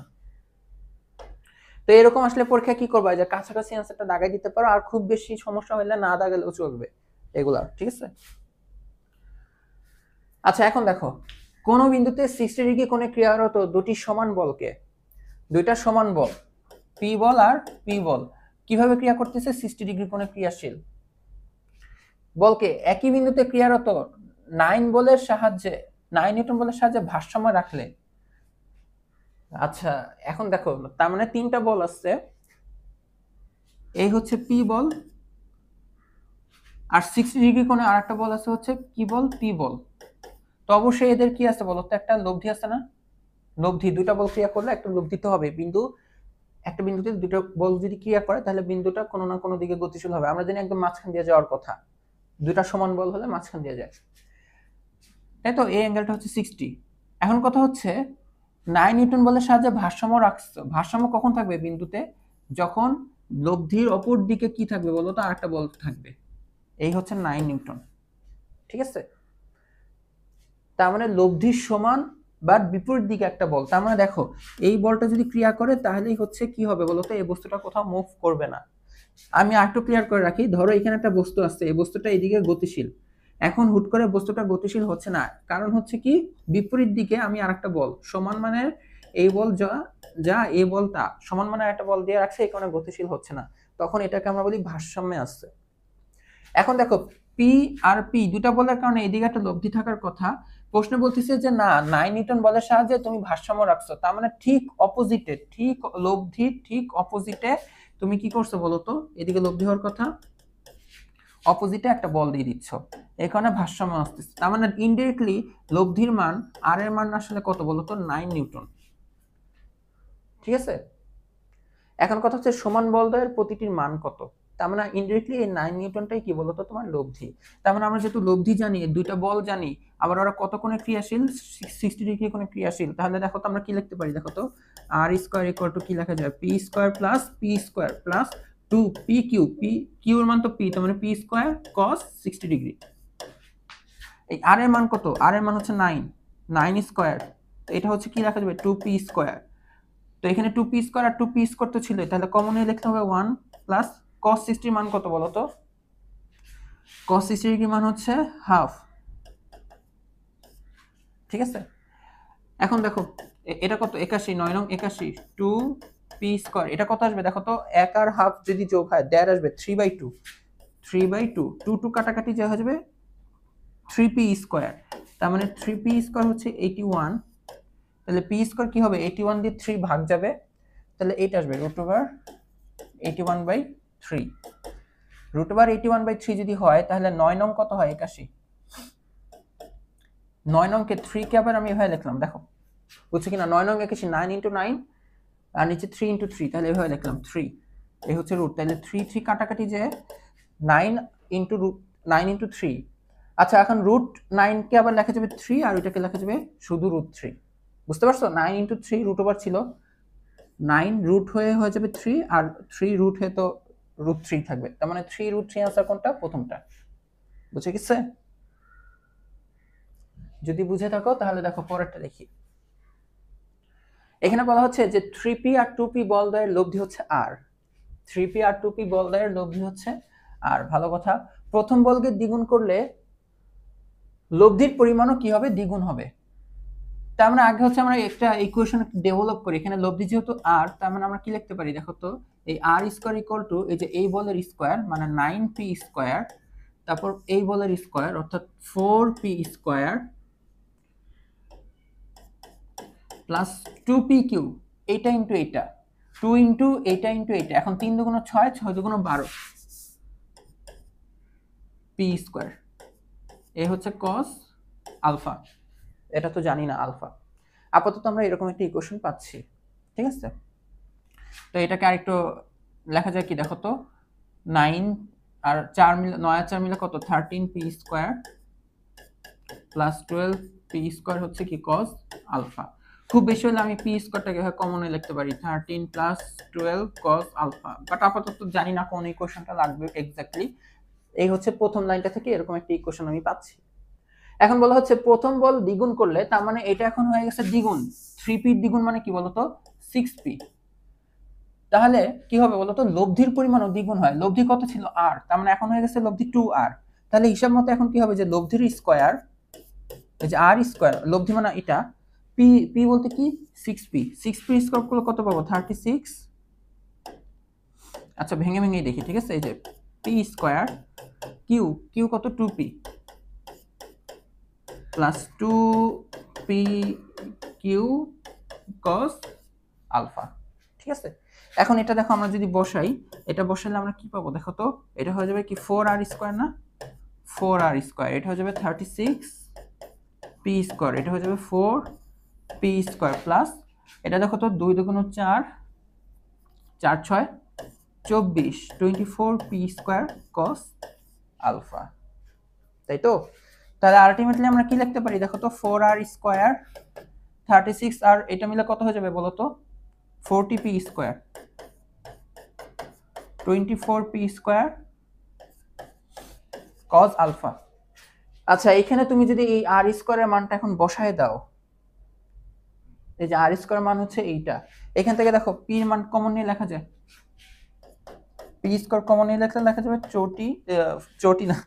তো এরকম আসলে পরীক্ষা কি করবা? যে কাছাকাছি অ্যান্সারটা দাগাই দিতে পারো, আর খুব বেশি সমস্যা হলে না দাগালেও চলবে এগুলা, ঠিক আছে? আচ্ছা এখন দেখো কোন বিন্দুতে 60 ডিগ্রি কোণে ক্রিয়ারত দুটি সমান বলকে, দুইটা সমান বল p বল আর p বল কিভাবে ক্রিয়া করতেছে? 60 ডিগ্রি কোণে ক্রিয়াশীল বলকে একই বিন্দুতে ক্রিয়ারত 9 বলের সাহায্যে 9 নিউটন বলের সাহায্যে ভারসাম্য রাখলে। আচ্ছা এখন দেখো তার মানে তিনটা বল আছে, এই হচ্ছে p বল, আর 60 ডিগ্রি কোণে আরেকটা বল আছে হচ্ছে কি বল? p বল। তো অবশ্যই এদের কি আছে বলো তো? একটা লব্ধি আছে না? লব্ধি, দুইটা বল ক্রিয়া করলে একটা লব্ধি তো হবে। বিন্দু, একটা বিন্দুতে দুটো বল যদি ক্রিয়া করে তাহলে বিন্দুটা কোনো না কোনো দিকে গতিশীল হবে। আমরা জানি একদম মাঝখান দিয়ে যাওয়ার কথা, দুইটা সমান বল হলে মাঝখান দিয়ে যায়, তাই তো? এই অ্যাঙ্গেলটা হচ্ছে 60। এখন কথা হচ্ছে 9 নিউটন বলের সাহায্যে ভারসাম্য রাখছো। ভারসাম্য কখন থাকবে বিন্দুতে? যখন লব্ধির অপর দিকে কি থাকবে বলো তো? আরেকটা বল থাকবে, এই হচ্ছে 9 নিউটন, ঠিক আছে? তার মানে লব্ধির সমান বা বিপরীত দিকে একটা বল। তার মানে দেখো এই বলটা যদি ক্রিয়া করে তাহলেই হচ্ছে কি হবে বলতো? এই বস্তুটা কোথাও মুভ করবে না। আমি আরেকটু ক্লিয়ার করে রাখি, ধরো এখানে একটা বস্তু আছে, এই বস্তুটা এদিকে গতিশীল, এখন হুট করে বস্তুটা গতিশীল হচ্ছে না, কারণ হচ্ছে কি বিপরীত দিকে আমি আরেকটা বল সমান মানের এই বল যা যা এই বল তা সমান মানের একটা বল দিয়ে রাখছে, এই কারণে গতিশীল হচ্ছে না, তখন এটাকে আমরা বলি ভারসাম্যে আছে। এখন দেখো পি আর পি দুটা বলের কারণে এদিকে একটা লব্ধি থাকার কথা, প্রশ্ন বলতেছে যে না 9 নিউটন বলের সাহায্যে তুমি ভারসাম্য রাখছো, তার মানে ঠিক অপোজিটে, ঠিক লব্ধি ঠিক অপোজিটে তুমি কি করছো বলতো, এদিকে লব্ধি হওয়ার কথা, অপোজিটে একটা বল দিয়ে দিচ্ছ, এই কারণে ভারসাম্য আসতেছে। তার মানে ইনডিরেক্টলি লব্ধির মান আর এর মান আসলে কত বলতো, 9 নিউটন। ঠিক আছে, এখন কথা হচ্ছে সমান বলদ্বয়ের প্রতিটির মান কত, তার মানে ইনডিরেক্টলি এই 9 নিউটনটাই কি বলতো তোমার লব্ধি। তার মানে আমরা যেহেতু লব্ধি জানি, দুইটা বল জানি, আবার ওরা কত কোণে ক্রিয়াশীল, 60 ডিগ্রি কোণে ক্রিয়াশীল, তাহলে দেখো তো আমরা কি লিখতে পারি, দেখো তো আর স্কয়ার ইকুয়াল টু কি লেখা যায়, P square plus 2 P Q, P Q এর মান তো পি, তার মানে পি স্কয়ার cos 60 ডিগ্রি। এই আর এর মান কত, আর এর মান হচ্ছে 9 স্কয়ার, তো এটা হচ্ছে কি লেখা যাবে 2 পি স্কয়ার, তো এখানে 2 পি স্কয়ার আর 2 পি স্কয়ার তো ছিল, তাহলে কমন নিয়ে লিখতে হবে 1 প্লাস cos 60 এর মান কত বলো তো, cos 60 এর মান হচ্ছে হাফ। ঠিক আছে, এখন দেখো এটা কত 81, 9 নং 81, 2 পি স্কয়ার, এটা কত আসবে দেখো তো, 1 আর হাফ যদি যোগ হয় দেড় আসবে, 3/2, 3/2, 2 2 কাটাকাটি যা হয়ে যাবে 3 পি স্কয়ার, তার মানে 3 পি স্কয়ার হচ্ছে 81, তাহলে পি স্কয়ার কি হবে, 81 দিয়ে 3 ভাগ যাবে, তাহলে এটা আসবে √81/3, √81/3 যদি হয় তাহলে 9 নং কত হয় 81, 9 নংকে 3 কে আবার আমি এভাবে লিখলাম, দেখো বুঝছো কিনা, 9 নং 81, 9 × 9 আর নিচে 3 × 3, তাহলে এভাবে লিখলাম 3, এই হচ্ছে রুট, তাহলে 3 3 কাটাকাটি যে 9 × 3, আচ্ছা এখন √9 কে আবার লেখা যাবে 3 আর ওইটাকে লেখা যাবে শুধু √3, বুঝতে পারছো, 9 × 3 √ওভার ছিল 9, রুট হয়ে যাবে 3 আর 3 রুট হয়ে তো √3 থাকবে, তার মানে 3 √3 আনসার কোনটা, প্রথমটা। বুঝে গেছে, যদি বুঝে থাকো তাহলে দেখো পরেরটা দেখি। এখানে বলা হচ্ছে যে 3p আর 2p বলদ্বয়ের লব্ধি হচ্ছে r, 3p আর 2p বলদ্বয়ের লব্ধি হচ্ছে r, ভালো কথা। প্রথম বলকে দ্বিগুণ করলে লব্ধির পরিমাণও কি হবে, দ্বিগুণ হবে। তার মানে আগে হচ্ছে আমরা একটা ইকুয়েশন ডেভেলপ করি, এখানে লব্ধি যেহেতু r, তার মানে আমরা কি লিখতে পারি দেখো তো, এই r স্কয়ার ইকুয়াল টু এই যে এই বলের স্কয়ার মানে 9p স্কয়ার, তারপর এই বলের স্কয়ার অর্থাৎ 4p square plus 2p Q, এইটা ইনটু এইটা, 2 ইনটু এইটা ইনটু এইটা, এখন 3 দুগুণ 6, 6 দুগুণ 12 p স্কয়ার, এই হচ্ছে cos আলফা, এটা তো জানি না আলফা, আপাতত আমরা এরকম একটা ইকুয়েশন পাচ্ছি। ঠিক আছে, তো এটাকে আরেকটু লেখা যায় কি দেখো তো, 9 আর 4 মিলে 9 আর 4 মিলে কত 13p square plus 12p square হচ্ছে কি cos আলফা। খুব বেশি হলে আমি p স্কয়ারটাকে কমনে লিখতে পারি 13 প্লাস 12 cos আলফা, বাট আপাতত জানি না কোন ইকুয়েশনটা লাগবে এক্স্যাক্টলি। এই হচ্ছে প্রথম লাইনটা থেকে এরকম একটা ইকুয়েশন আমি পাচ্ছি। এখন বলা হচ্ছে প্রথম বল দ্বিগুণ করলে, তার মানে এটা এখন হয়ে গেছে দ্বিগুণ, 3p দ্বিগুণ মানে কি বলতো 6p, তাহলে কি হবে বলতো, লব্ধির পরিমাণও দ্বিগুণ হয়, লব্ধি কত ছিল r, তার মানে এখন হয়ে গেছে লব্ধি 2r, তাহলে হিসাব মতো এখন কি হবে যে লব্ধির স্কয়ার, এই যে r স্কয়ার লব্ধি মানে এটা, p p বলতে কি 6p, 6p স্কয়ার করলে কত পাবো 36, আচ্ছা ভেঙে ভেঙে দেখি, ঠিক আছে, এই যে p স্কয়ার কিউ, কিউ কত 2p plus 2p Q cos alpha. ঠিক আছে, এখন এটা দেখো আমরা যদি বসাই, এটা বসালে আমরা কি পাবো দেখো তো, এটা হয়ে যাবে কি 4r স্কয়ার না, 4r স্কয়ার, এটা হয়ে যাবে 36p স্কয়ার, এটা হয়ে যাবে 4p স্কয়ার প্লাস এটা দেখো তো 2 দুগুণ 4, 4 6 24, 24p স্কয়ার cos আলফা, তাই তো। তাহলে আলটিমেটলি আমরা কি লিখতে পারি দেখো তো, 4r স্কয়ার 36 আর এটা মিলে কত হয়ে যাবে বলো তো 40p square, 24p square cos alpha. আচ্ছা এখানে তুমি যদি এই r স্কয়ারের মানটা এখন বসায় দাও, এই যে r স্কয়ার মান হচ্ছে এইটা, এখান থেকে দেখো p এর মান কমন নিয়ে লেখা যায়, p স্কয়ার কমন নিয়ে লেখা যাবে 40 না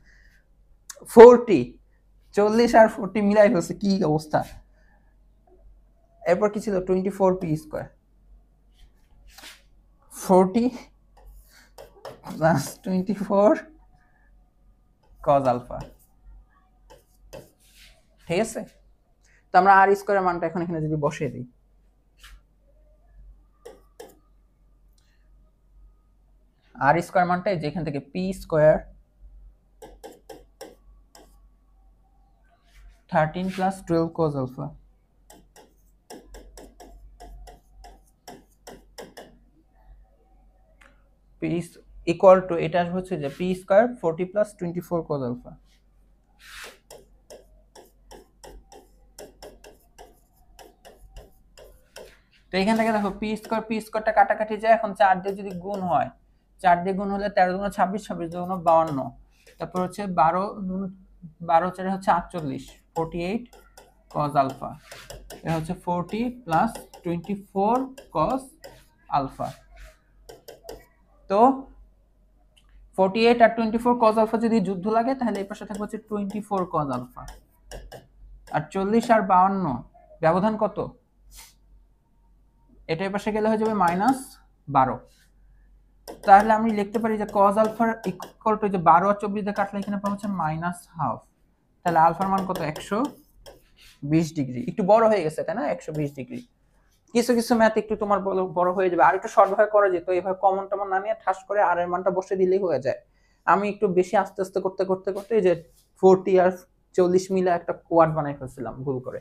40, 40 আর 40 মিলাই ফেলছে, কি অবস্থা, এরপর কি ছিল 24p square, 40 plus 24 cos alpha. ঠিক আছে, তো আমরা আর স্কয়ারের মানটা এখন এখানে যদি বসিয়ে দিই, আর স্কয়ার মানটা যেখান থেকে p square 13 plus 12 cos alpha p equal to, এটা আসবে হচ্ছে যে p square 40 plus 24 cos alpha. তো এখান থেকে দেখো p স্কয়ারটা কাটাকাটি যায়, এখন 4 দিয়ে যদি গুণ হয়, 4 দিয়ে গুণ হলে 13 দুগুণ 26, 26 দুগুণ 52, তারপর হচ্ছে 12 12 4 হচ্ছে 48, 48 cos আলফা। এটা হচ্ছে 40 প্লাস 24 cos আলফা। তো 48 আর 24 cos আলফা যদি যুদ্ধ লাগে তাহলে এই পাশে থাকবে হচ্ছে 24 cos আলফা, আর 40 আর 52 ব্যবধান কত, এটা এই পাশে গেলে হয়ে যাবে -12। তাহলে আমি লিখতে পারি যে cos আলফা ইকুয়াল টু, যে 12 আর 24 দিয়ে কাটলে এখানে পাবো হচ্ছে -12। তাহলে আলফার মান কত, 120 ডিগ্রি। একটু বড় হয়ে গেছে তাই না, 120 ডিগ্রি। কিছু কিছু ম্যাথ একটু তোমার বড় হয়ে যাবে, আর একটু শর্ট ভাবে করা যেত, এইভাবে কমন টমন না নিয়ে ঠাস করে আর এর মানটা বসে দিলেই হয়ে যায়। আমি একটু বেশি আস্তে আস্তে করতে করতে করতে যে 40 আর 40 মিলে একটা কোয়াড বানাই ফেলছিলাম ভুল করে।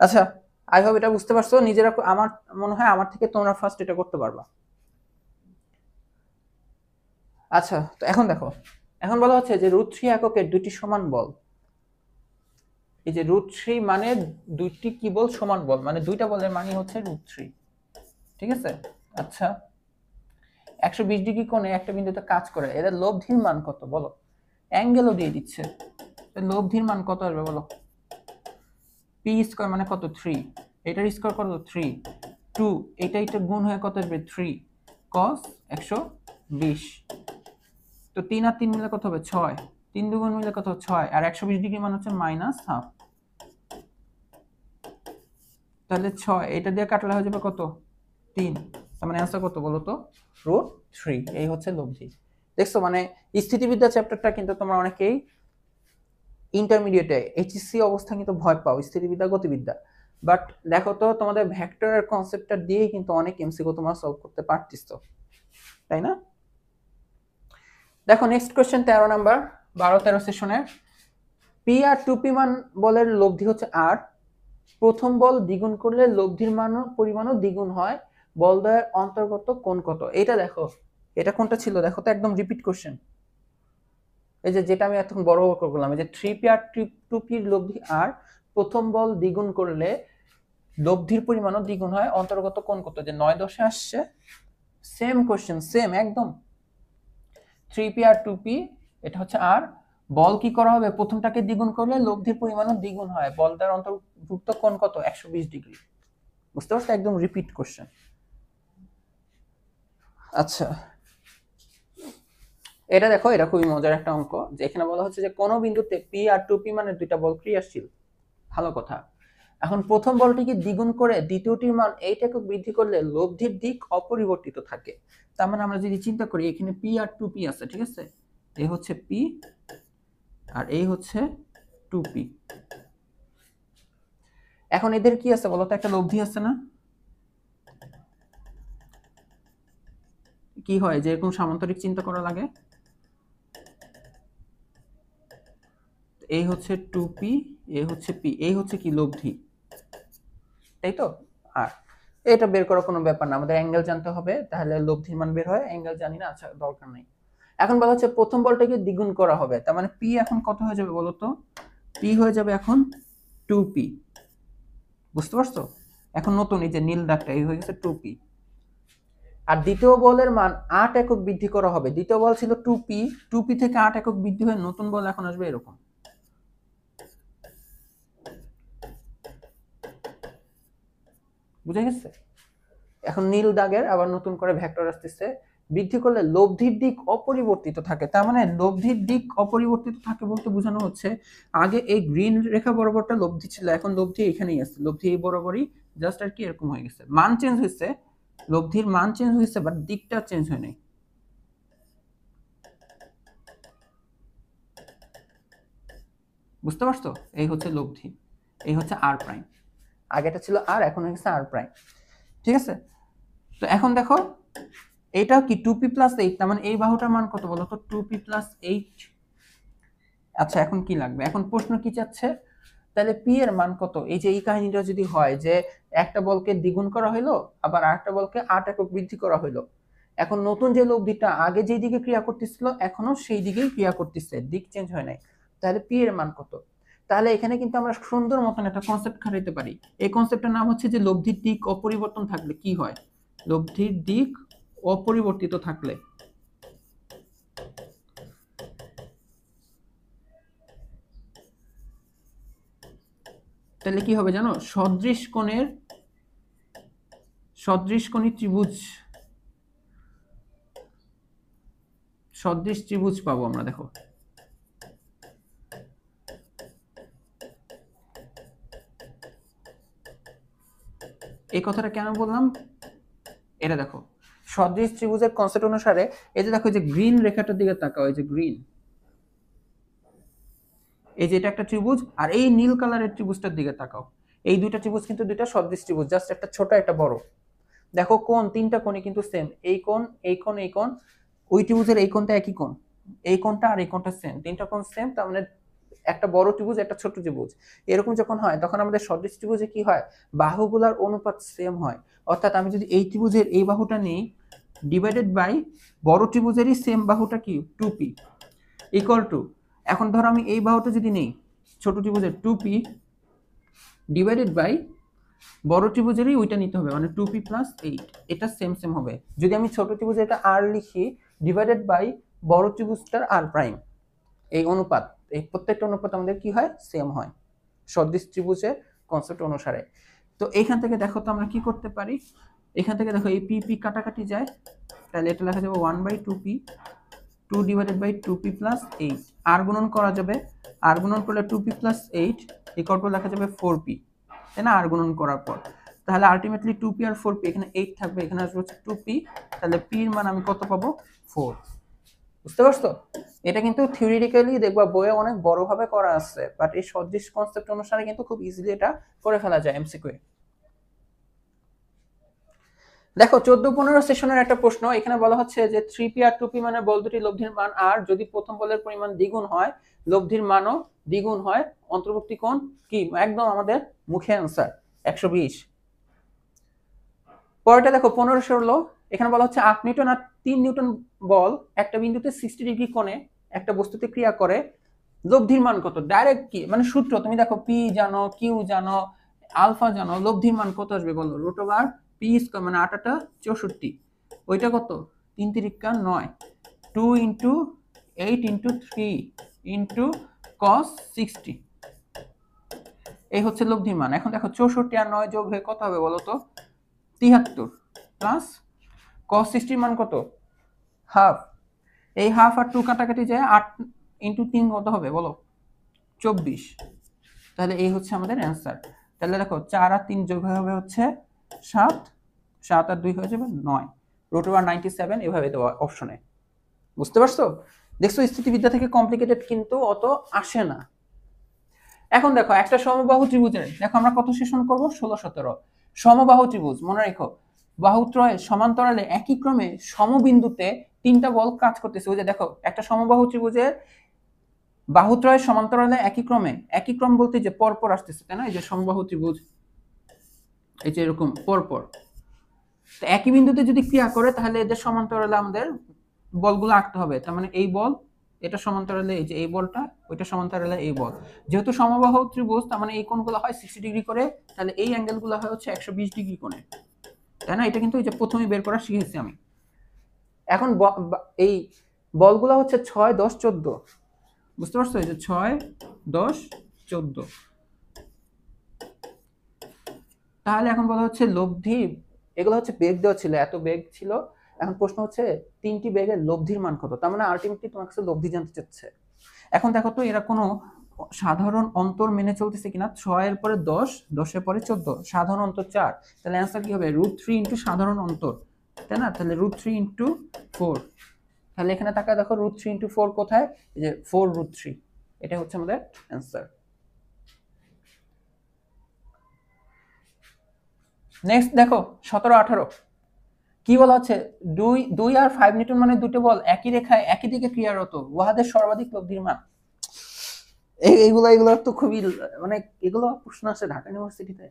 আচ্ছা, আই হোপ এটা বুঝতে পারছো নিজেরা। আমার মনে হয় আমার থেকে তোমরা ফার্স্ট এটা করতে পারবা। আচ্ছা, তো এখন দেখো, এখন বলা হচ্ছে যে √3 এককের দুটি সমান বল। এই যে √3 মানে দুইটি কি বল, সমান বল, মানে দুইটা বলের মানে হচ্ছে √3। ঠিক আছে। আচ্ছা, 120 ডিগ্রি কোণে একটা বিন্দুতে কাজ করে, এদের লব্ধির মান কত বলো? অ্যাঙ্গেলও দিয়ে দিচ্ছে, লব্ধির মান কত আসবে বলো? p স্কয়ার মানে কত, 3, এটার স্কয়ার কত 3, 2, এটা গুণ হয়ে কত আসবে 3 cos 120। তো 3 আর 3 মিলে কত হবে 6, 3 দুগুণ মিলে কত 6, আর 120 ডিগ্রি মান হচ্ছে -1/2। তাহলে 6 এটা দিয়ে কাটলে হয়ে যাবে কত 3, তার মানে आंसर কত বলো তো, √3। এই হচ্ছে লব্ধি। দেখছো, মানে স্থিতিবিদ্যা চ্যাপ্টারটা কিন্তু তোমরা অনেকেই ইন্টারমিডিয়েটে এইচএসসি অবস্থা কিন্তু ভয় পাও, স্থিতিবিদ্যা গতিবিদ্যা। বাট দেখো তো তোমাদের ভেক্টরের কনসেপ্টটা দিয়েই কিন্তু অনেক এমসিকিউ তোমরা সলভ করতে পারতিছো, তাই না? দেখো নেক্সট কোশ্চেন 13 নাম্বার 12-13 সেশনের। পি আর 2পি মান বলের লব্ধি হচ্ছে আর, প্রথম বল দ্বিগুণ করলে লব্ধির পরিমাণও দ্বিগুণ হয়, বলদ্বয়ের অন্তর্গত কোণ কত? এটা দেখো, এটা কোনটা ছিল দেখো তো, একদম রিপিট কোশ্চেন। এই যে যেটা আমি এতক্ষণ বড় করলাম, এই যে 3p আর 2p এর লব্ধি আর, প্রথম বল দ্বিগুণ করলে লব্ধির পরিমাণও দ্বিগুণ হয়, অন্তর্গত কোণ কত? যে 9-10 আসছে, সেম কোশ্চেন, সেম একদম। 3p আর 2p, এটা হচ্ছে আর, বল কি করা হবে, প্রথমটাকে দ্বিগুণ করলে লব্ধির পরিমাণও দ্বিগুণ হয়, বল দ্বারা অন্তর্ভুক্ত কোণ কত? 120 ডিগ্রি। বুঝতে পারছো, একদম রিপিট কোশ্চেন। আচ্ছা, এটা দেখো, এটা খুবই মজার একটা অঙ্ক, যে এখানে বলা হচ্ছে যে কোন বিন্দুতে পি আর 2পি মানে দুইটা বল ক্রিয়াশীল। ভালো কথা। এখন প্রথম বলটিকে দ্বিগুণ করে দ্বিতীয়টির মান 8 একক বৃদ্ধি করলে লব্ধির দিক অপরিবর্তিত থাকে। তার মানে আমরা যদি চিন্তা করি, এখানে পি আর 2পি আছে, ঠিক আছে, এই হচ্ছে পি আর এই হচ্ছে 2পি। এখন এদের কি আছে বলতো, একটা লব্ধি আছে না? কি হয়, যে এরকম সামান্তরিক চিন্তা করা লাগে, এই হচ্ছে 2p, এই হচ্ছে p, এই হচ্ছে কি লব্ধি, তাই তো? আর এটা বের করার কোনো ব্যাপার না, আমাদের অ্যাঙ্গেল জানতে হবে, তাহলে লব্ধির মান বের হয়। অ্যাঙ্গেল জানি না, আচ্ছা দরকার নাই। এখন বলা হচ্ছে প্রথম বলটাকে দ্বিগুণ করা হবে, তার মানে p এখন কত হয়ে যাবে বলো তো? p হয়ে যাবে এখন 2p। বুঝতে পারছো? এখন নতুন এই যে নীল দাগটা, এই হয়ে গেছে 2p। আর দ্বিতীয় বলের মান 8 একক বৃদ্ধি করা হবে। দ্বিতীয় বল ছিল 2p, 2p থেকে 8 একক বৃদ্ধি হয়ে নতুন বল এখন আসবে এরকম। বুঝে গেছে? এখন নীল দাগের আবার নতুন করে ভেক্টর আসতেছে, বৃদ্ধি করলে লব্ধির দিক অপরিবর্তিত থাকে। তার মানে লব্ধির দিক অপরিবর্তিত থাকে বলতে বোঝানো হচ্ছে, আগে এই গ্রিন রেখা বরাবরটা লব্ধি ছিল, এখন লব্ধি এখানেই আছে, লব্ধি এই বরাবরই জাস্ট আর কি এরকম হয়ে গেছে, মান চেঞ্জ হয়েছে, লব্ধির মান চেঞ্জ হয়েছে, বাট দিকটা চেঞ্জ হয় নাই। বুঝতে পারছো? এই হচ্ছে লব্ধি, এই হচ্ছে আর প্রাইম, আগেটা ছিল আর, এখন হয়ে গেছে আর প্রাইম। ঠিক আছে, তো এখন দেখো এটাও কি 2p প্লাস 8, তার মানে এই বাহুটার মান কত বলো তো, 2p প্লাস 8। আচ্ছা এখন কি লাগবে, এখন প্রশ্ন কি চাচ্ছে, তাহলে পি এর মান কত? এই যে এই কাহিনীটা যদি হয় যে একটা বলকে দ্বিগুণ করা হইলো, আবার আরেকটা বলকে 8 একক বৃদ্ধি করা হইলো, এখন নতুন যে লব্ধিটা আগে যেই দিকে ক্রিয়া করতেছিল এখনো সেই দিকেই ক্রিয়া করতেছে, দিক চেঞ্জ হয় নাই, তাহলে পি এর মান কত? তাহলে এখানে কিন্তু আমরা সুন্দর মতন একটা কনসেপ্ট খাটাইতে পারি। এই কনসেপ্টের নাম হচ্ছে যে লব্ধির দিক অপরিবর্তন থাকলে কি হয়, লব্ধির দিক অপরিবর্তিত থাকলে তাহলে কি হবে জানো, সদৃশকোণী ত্রিভুজ, সদৃশ ত্রিভুজ পাবো আমরা। দেখো এই কথাটা কেন বললাম, এটা দেখো সদৃশ ত্রিভুজের কনসেপ্ট অনুসারে, এই যে দেখো যে গ্রিন রেখাটার দিকে তাকাও, এই যে গ্রিন, এই যে এটা একটা ত্রিভুজ, আর এই নীল কালারের ত্রিভুজটার দিকে তাকাও, এই দুইটা ত্রিভুজ কিন্তু দুইটা সদৃশ ত্রিভুজ, জাস্ট একটা ছোট একটা বড়। দেখো কোণ, তিনটা কোণই কিন্তু সেম, এই কোণ, এই কোণ, এই কোণ, ওই ত্রিভুজের এই কোণটা একই কোণ, এই কোণটা আর এই কোণটা সেম, তিনটা কোণ সেম, তার মানে একটা বড় ত্রিভুজ একটা ছোট ত্রিভুজ। এরকম যখন হয় তখন আমাদের সদৃশ ত্রিভুজে কি হয়, বাহুগুলোর অনুপাত সেম হয়। অর্থাৎ আমি যদি এই ত্রিভুজের এই বাহুটা নিই ডিভাইডেড বাই বড় ত্রিভুজেরই সেম বাহুটা কি 2p ইকুয়াল টু, এখন ধরো আমি এই বাহুটা যদি নেই ছোট ত্রিভুজের 2p ডিভাইডেড বাই বড় ত্রিভুজেরই ওইটা নিতে হবে, মানে 2p প্লাস 8, এটা সেম সেম হবে। যদি আমি ছোট ত্রিভুজে এটা r লিখি ডিভাইডেড বাই বড় ত্রিভুজটার r প্রাইম, এই অনুপাত, এই প্রত্যেকটা অনুপাত আমাদের কি হয়, সেম হয় সদৃশ ত্রিভুজের কনসেপ্ট অনুসারে। তো এইখান থেকে দেখো তো আমরা কি করতে পারি, এখান থেকে দেখো এই পি কাটাকাটি যায়, তাহলে এটা লেখা যাবে 1/2p, 2 divided by 2p plus 8, আর গুণন করা যাবে, আর গুণন করলে 2p প্লাস 8 ইকুয়াল টু লেখা যাবে 4p, তাই না, আর গুণন করার পর, তাহলে আলটিমেটলি 2p আর 4p, এখানে 8 থাকবে, এখানে আসবে হচ্ছে 2p, তাহলে p এর মান আমি কত পাবো, 4। বুঝতে পারছো? এটা কিন্তু থিওরিটিক্যালি দেখবা বইয়ে অনেক বড় ভাবে করা আছে, বাট এই সদৃশ কনসেপ্ট অনুসারে কিন্তু খুব ইজিলি এটা করে ফেলা যায় এমসিকিউ এ। দেখো 14-15 সেশনের একটা প্রশ্ন, এখানে বলা হচ্ছে যে 3p আর 2p মানে বল দুটি লব্ধির মান আর, যদি প্রথম বলের পরিমাণ দ্বিগুণ হয় লব্ধির মানও দ্বিগুণ হয়, অন্তর্ভুক্তি কোণ কি, একদম আমাদের মুখে অ্যান্সার 120। পরেরটা দেখো 15-16, এখানে বলা হচ্ছে 8 নিউটন আর 3 নিউটন বল একটা বিন্দুতে 60 ডিগ্রি কোণে একটা বস্তুতে ক্রিয়া করে, লব্ধির মান কত? ডাইরেক্ট কি মানে সূত্র, তুমি দেখো পি জানো, কিউ জানো, আলফা জানো, লব্ধির মান কত আসবে বলো, রুট ওভার পি স্কয়ার, মানে 8 8 64, ওইটা কত, 3 3 9, 2 ইন্টু 8 ইন্টু 3 ইন্টু cos 60, এই হচ্ছে লব্ধির মান। এখন দেখো 64 আর 9 যোগ হয়ে কত হবে বলো তো, 73 প্লাস cos 60 মান কত, হাফ, এই হাফ আর 2 কাটাকাটি যায়, 8 ইন্টু 3 কত হবে বলো, 24, তাহলে এই হচ্ছে আমাদের অ্যান্সার। তাহলে দেখো 4 আর 3 যোগ হবে হচ্ছে 7, 7 আর 2 হয়ে যাবে 9, রুট ওভার 97 এভাবে দেওয়া অপশনে। বুঝতে পারছো? দেখছো স্থিতিবিদ্যা থেকে কমপ্লিকেটেড কিন্তু অত আসে না। এখন দেখো একটা সমবাহু ত্রিভুজের, দেখো আমরা কত সেশন করব, 16-17। সমবাহু ত্রিভুজ মনে রেখো, বাহুত্রয় সমান্তরালে একই ক্রমে সমবিন্দুতে তিনটা বল কাজ করতেছে। ওই যে দেখো একটা সমবাহু ত্রিভুজের বাহুত্রয় সমান্তরালে একই ক্রমে, একই ক্রম বলতে যে পরপর আসতেছে, তাই না, এই যে সমবাহু ত্রিভুজ এই যে এরকম পরপর, তো একই বিন্দুতে যদি ক্রিয়া করে তাহলে এদের সমান্তরালে আমাদের বলগুলো আঁকতে হবে। তার মানে এই বল এটা সমান্তরালে এই যে এই বলটা, ওইটা সমান্তরালে এই বল, যেহেতু সমবাহু ত্রিভুজ তার মানে এই কোণগুলো হয় 60 ডিগ্রি করে, তাহলে এই অ্যাঙ্গেলগুলো হয় হচ্ছে 120 ডিগ্রি কোণে, তাই না, এটা কিন্তু এই যে প্রথমেই বের করা শিখেছি আমি। এখন এই বলগুলো হচ্ছে 6 10 14, বুঝতে পারছো, এই যে 6 10 14, তাহলে এখন বলা হচ্ছে লব্ধি, এগুলো হচ্ছে বেগ দেওয়া ছিল, এত বেগ ছিল, এখন প্রশ্ন হচ্ছে তিনটি বেগের লব্ধির মান কত, তার মানে আলটিমেটলি তোমার কাছে লব্ধি জানতে চাচ্ছে। এখন দেখো তো এরা কোনো সাধারণ অন্তর মেনে চলতেছে কিনা, 6 এর পরে 10, 10 এর পরে 14, সাধারণ অন্তর 4, তাহলে অ্যান্সার কি হবে √3 ইন্টু সাধারণ অন্তর, তাই না? তাহলে √3 ইন্টু 4, তাহলে এখানে তাকায় দেখো √3 ইন্টু 4 কোথায়, এই যে 4√3, এটা হচ্ছে আমাদের অ্যান্সার। নেক্সট দেখো 17-18 কি বলা হচ্ছে, 2 আর 5 নিউটন মানে দুটো বল একই রেখায় একই দিকে ক্রিয়ারত, উহাদের সর্বাধিক লব্ধির মান। এগুলো তো খুবই মানে এগুলো প্রশ্ন আছে ঢাকা ইউনিভার্সিটিতে।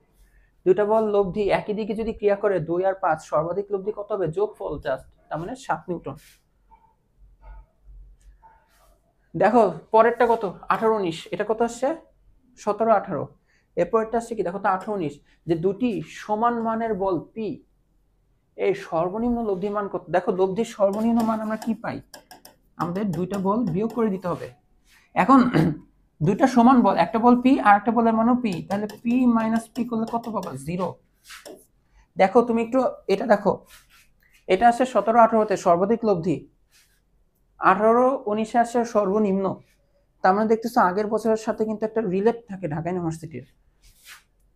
দুইটা বল লব্ধি একই দিকে যদি ক্রিয়া করে 2 আর 5, সর্বাধিক লব্ধি কত হবে, যোগফল জাস্ট, তার মানে 7 নিউটন। দেখো পরেরটা কত, 18-19, এটা কত আসছে 17-18, এরপরটা আসছে কি দেখো তো 18-19, যে দুটি সমান মানের বল পি, এই সর্বনিম্ন লব্ধি মান কত। দেখো লব্ধির সর্বনিম্ন মান আমরা কি পাই, আমাদের দুইটা বল বিয়োগ করে দিতে হবে। এখন দুইটা সমান বল, একটা বল পি আর একটা বলের মানও পি, তাহলে পি মাইনাস পি করলে কত পাবা, 0। দেখো তুমি একটু এটা দেখো, এটা আসছে 17-18-তে সর্বাধিক লব্ধি, 18-19-এ আসছে সর্বনিম্ন। তার মানে দেখতেছো আগের বছরের সাথে কিন্তু একটা রিলেট থাকে ঢাকা ইউনিভার্সিটির।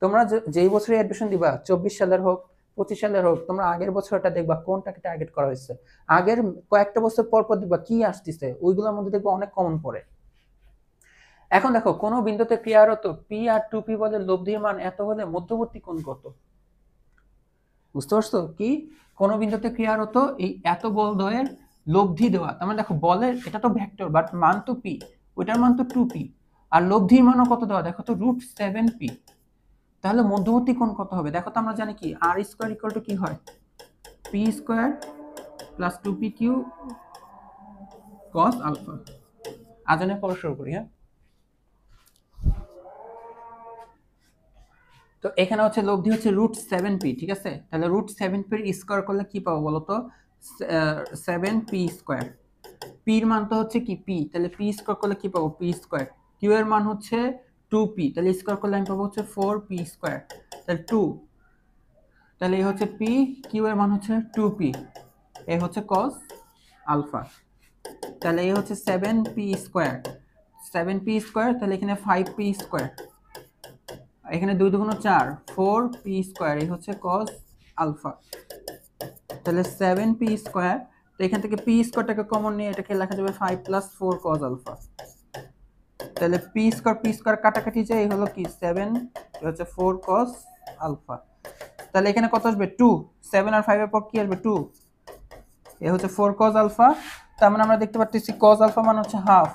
তোমরা যেই বছরে অ্যাডমিশন দিবা, 24 সালের হোক 25 সালের হোক, তোমরা আগের বছরটা দেখবা কোনটাকে টার্গেট করা হয়েছে, আগের কয়েকটা বছর পর পর দেখবা কি আসতেছে, ওইগুলোর মধ্যে দেখবা অনেক কমন পড়ে। এখন দেখো কোন বিন্দুতে ক্রিয়ারত পি আর 2p বলের লব্ধির মান এত হলে মধ্যবর্তী কোণ কত। বুঝতে পারছো কি, কোন বিন্দুতে ক্রিয়ারত এই এত বল দ্বয়ের লব্ধি দেওয়া, তার মানে দেখো বলের এটা তো ভেক্টর বাট মান তো পি, ওইটার মান তো 2p, আর লব্ধির মানও কত দেওয়া, দেখো তো √7p, তাহলে মধ্যবর্তী কোণ কত হবে। দেখো তো আমরা জানি কি r স্কয়ার ইকুয়াল টু কি হয়, p square plus 2pq cos alpha. আজানের পর শুরু করি। হ্যাঁ, তো এখানে হচ্ছে লব্ধি হচ্ছে √7p, ঠিক আছে, তাহলে √7p এর স্কয়ার করলে কি পাবো বলো তো, 7p স্কয়ার, p এর মান তো হচ্ছে কি p, তাহলে p স্কয়ার করলে কি পাবো, p স্কয়ার, q এর মান হচ্ছে 2p, তাহলে স্কয়ার করলে আমি পাবো হচ্ছে 4p স্কয়ার, তাহলে 2, তাহলে এই হচ্ছে p, q এর মান হচ্ছে 2p, এই হচ্ছে cos আলফা, তাহলে এই হচ্ছে 7p স্কয়ার, 7p স্কয়ার, তাহলে এখানে 5p স্কয়ার, এখানে 2 2 4, 4p স্কয়ার, এই হচ্ছে cos আলফা, তাহলে 7p স্কয়ার, তো এখান থেকে p স্কয়ারটাকে কমন নিয়ে এটাকে লেখা যাবে 5 + 4 cos আলফা, তাহলে p স্কয়ার কাটাকাটি যায়, এই হলো কি 7, এই হচ্ছে 4 cos আলফা, তাহলে এখানে কত আসবে 2, 7 আর 5 এর পর কি আসবে 2, এই হচ্ছে 4 cos আলফা, তার মানে আমরা দেখতে পাচ্ছি cos আলফা মান হচ্ছে হাফ,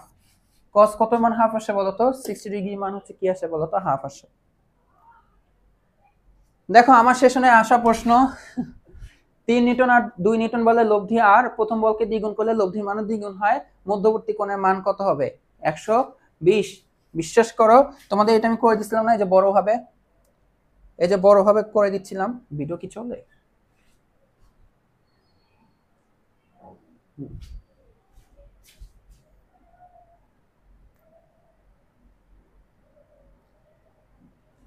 cos কত মান হাফ আসে বলো তো, 60 ডিগ্রি মান হচ্ছে কি আসে বলো তো, হাফ আসে। দেখো আমার সেশনে আসা প্রশ্ন, 3 নিউটন আর 2 নিউটন বলে লব্ধি আর প্রথম বলকে দ্বিগুণ করলে লব্ধির মানও দ্বিগুণ হয়, মধ্যবর্তী কোণের মান কত হবে, 120। বিশ্বাস করো তোমাদের এটা আমি করে দিছিলাম না, এই যে বড় ভাবে, এই যে বড় ভাবে করে দিচ্ছিলাম, ভিডিও কি চলে,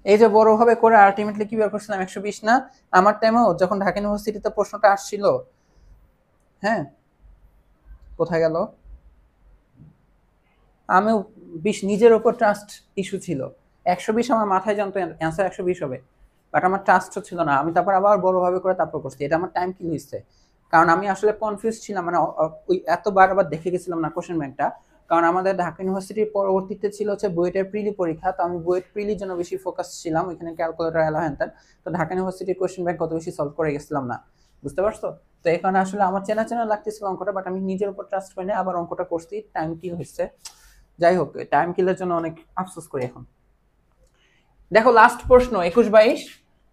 এই যে বড় ভাবে করে আলটিমেটলি কি বের করছিলাম 120 না। আমার টাইমেও যখন ঢাকা ইউনিভার্সিটিতে প্রশ্নটা আসছিল, হ্যাঁ কোথায় গেল, আমিও 20 নিজের উপর ট্রাস্ট ইস্যু ছিল, 120 আমার মাথায় জানতো অ্যান্সার 120 হবে, বাট আমার ট্রাস্ট ছিল না, আমি তারপর আবার বড়ভাবে করে তারপর করছি, এটা আমার টাইম কিল হয়েছে, কারণ আমি আসলে কনফিউজ ছিলাম, মানে ওই এতবার আবার দেখে গেছিলাম না কোশ্চেন ব্যাংকটা, কারণ আমাদের ঢাকা ইউনিভার্সিটির পরবর্তীতে ছিল হচ্ছে বুয়েটের প্রিলি পরীক্ষা, তো আমি বুয়েট প্রিলির জন্য বেশি ফোকাস ছিলাম, ওইখানে ক্যালকুলেটর এলো হ্যান, তো ঢাকা ইউনিভার্সিটির কোশ্চেন ব্যাংক কত বেশি সলভ করে গেছিলাম না, বুঝতে পারছো। তো এখানে আসলে আমার চেনা চেনা লাগতেছিল অঙ্কটা, বাট আমি নিজের উপর ট্রাস্ট করি না, আবার অঙ্কটা করছি, টাইম কিল হয়েছে। যাই হোক, টাইম কিলের জন্য অনেক আফসোস করি এখন। দেখো লাস্ট প্রশ্ন 21-22,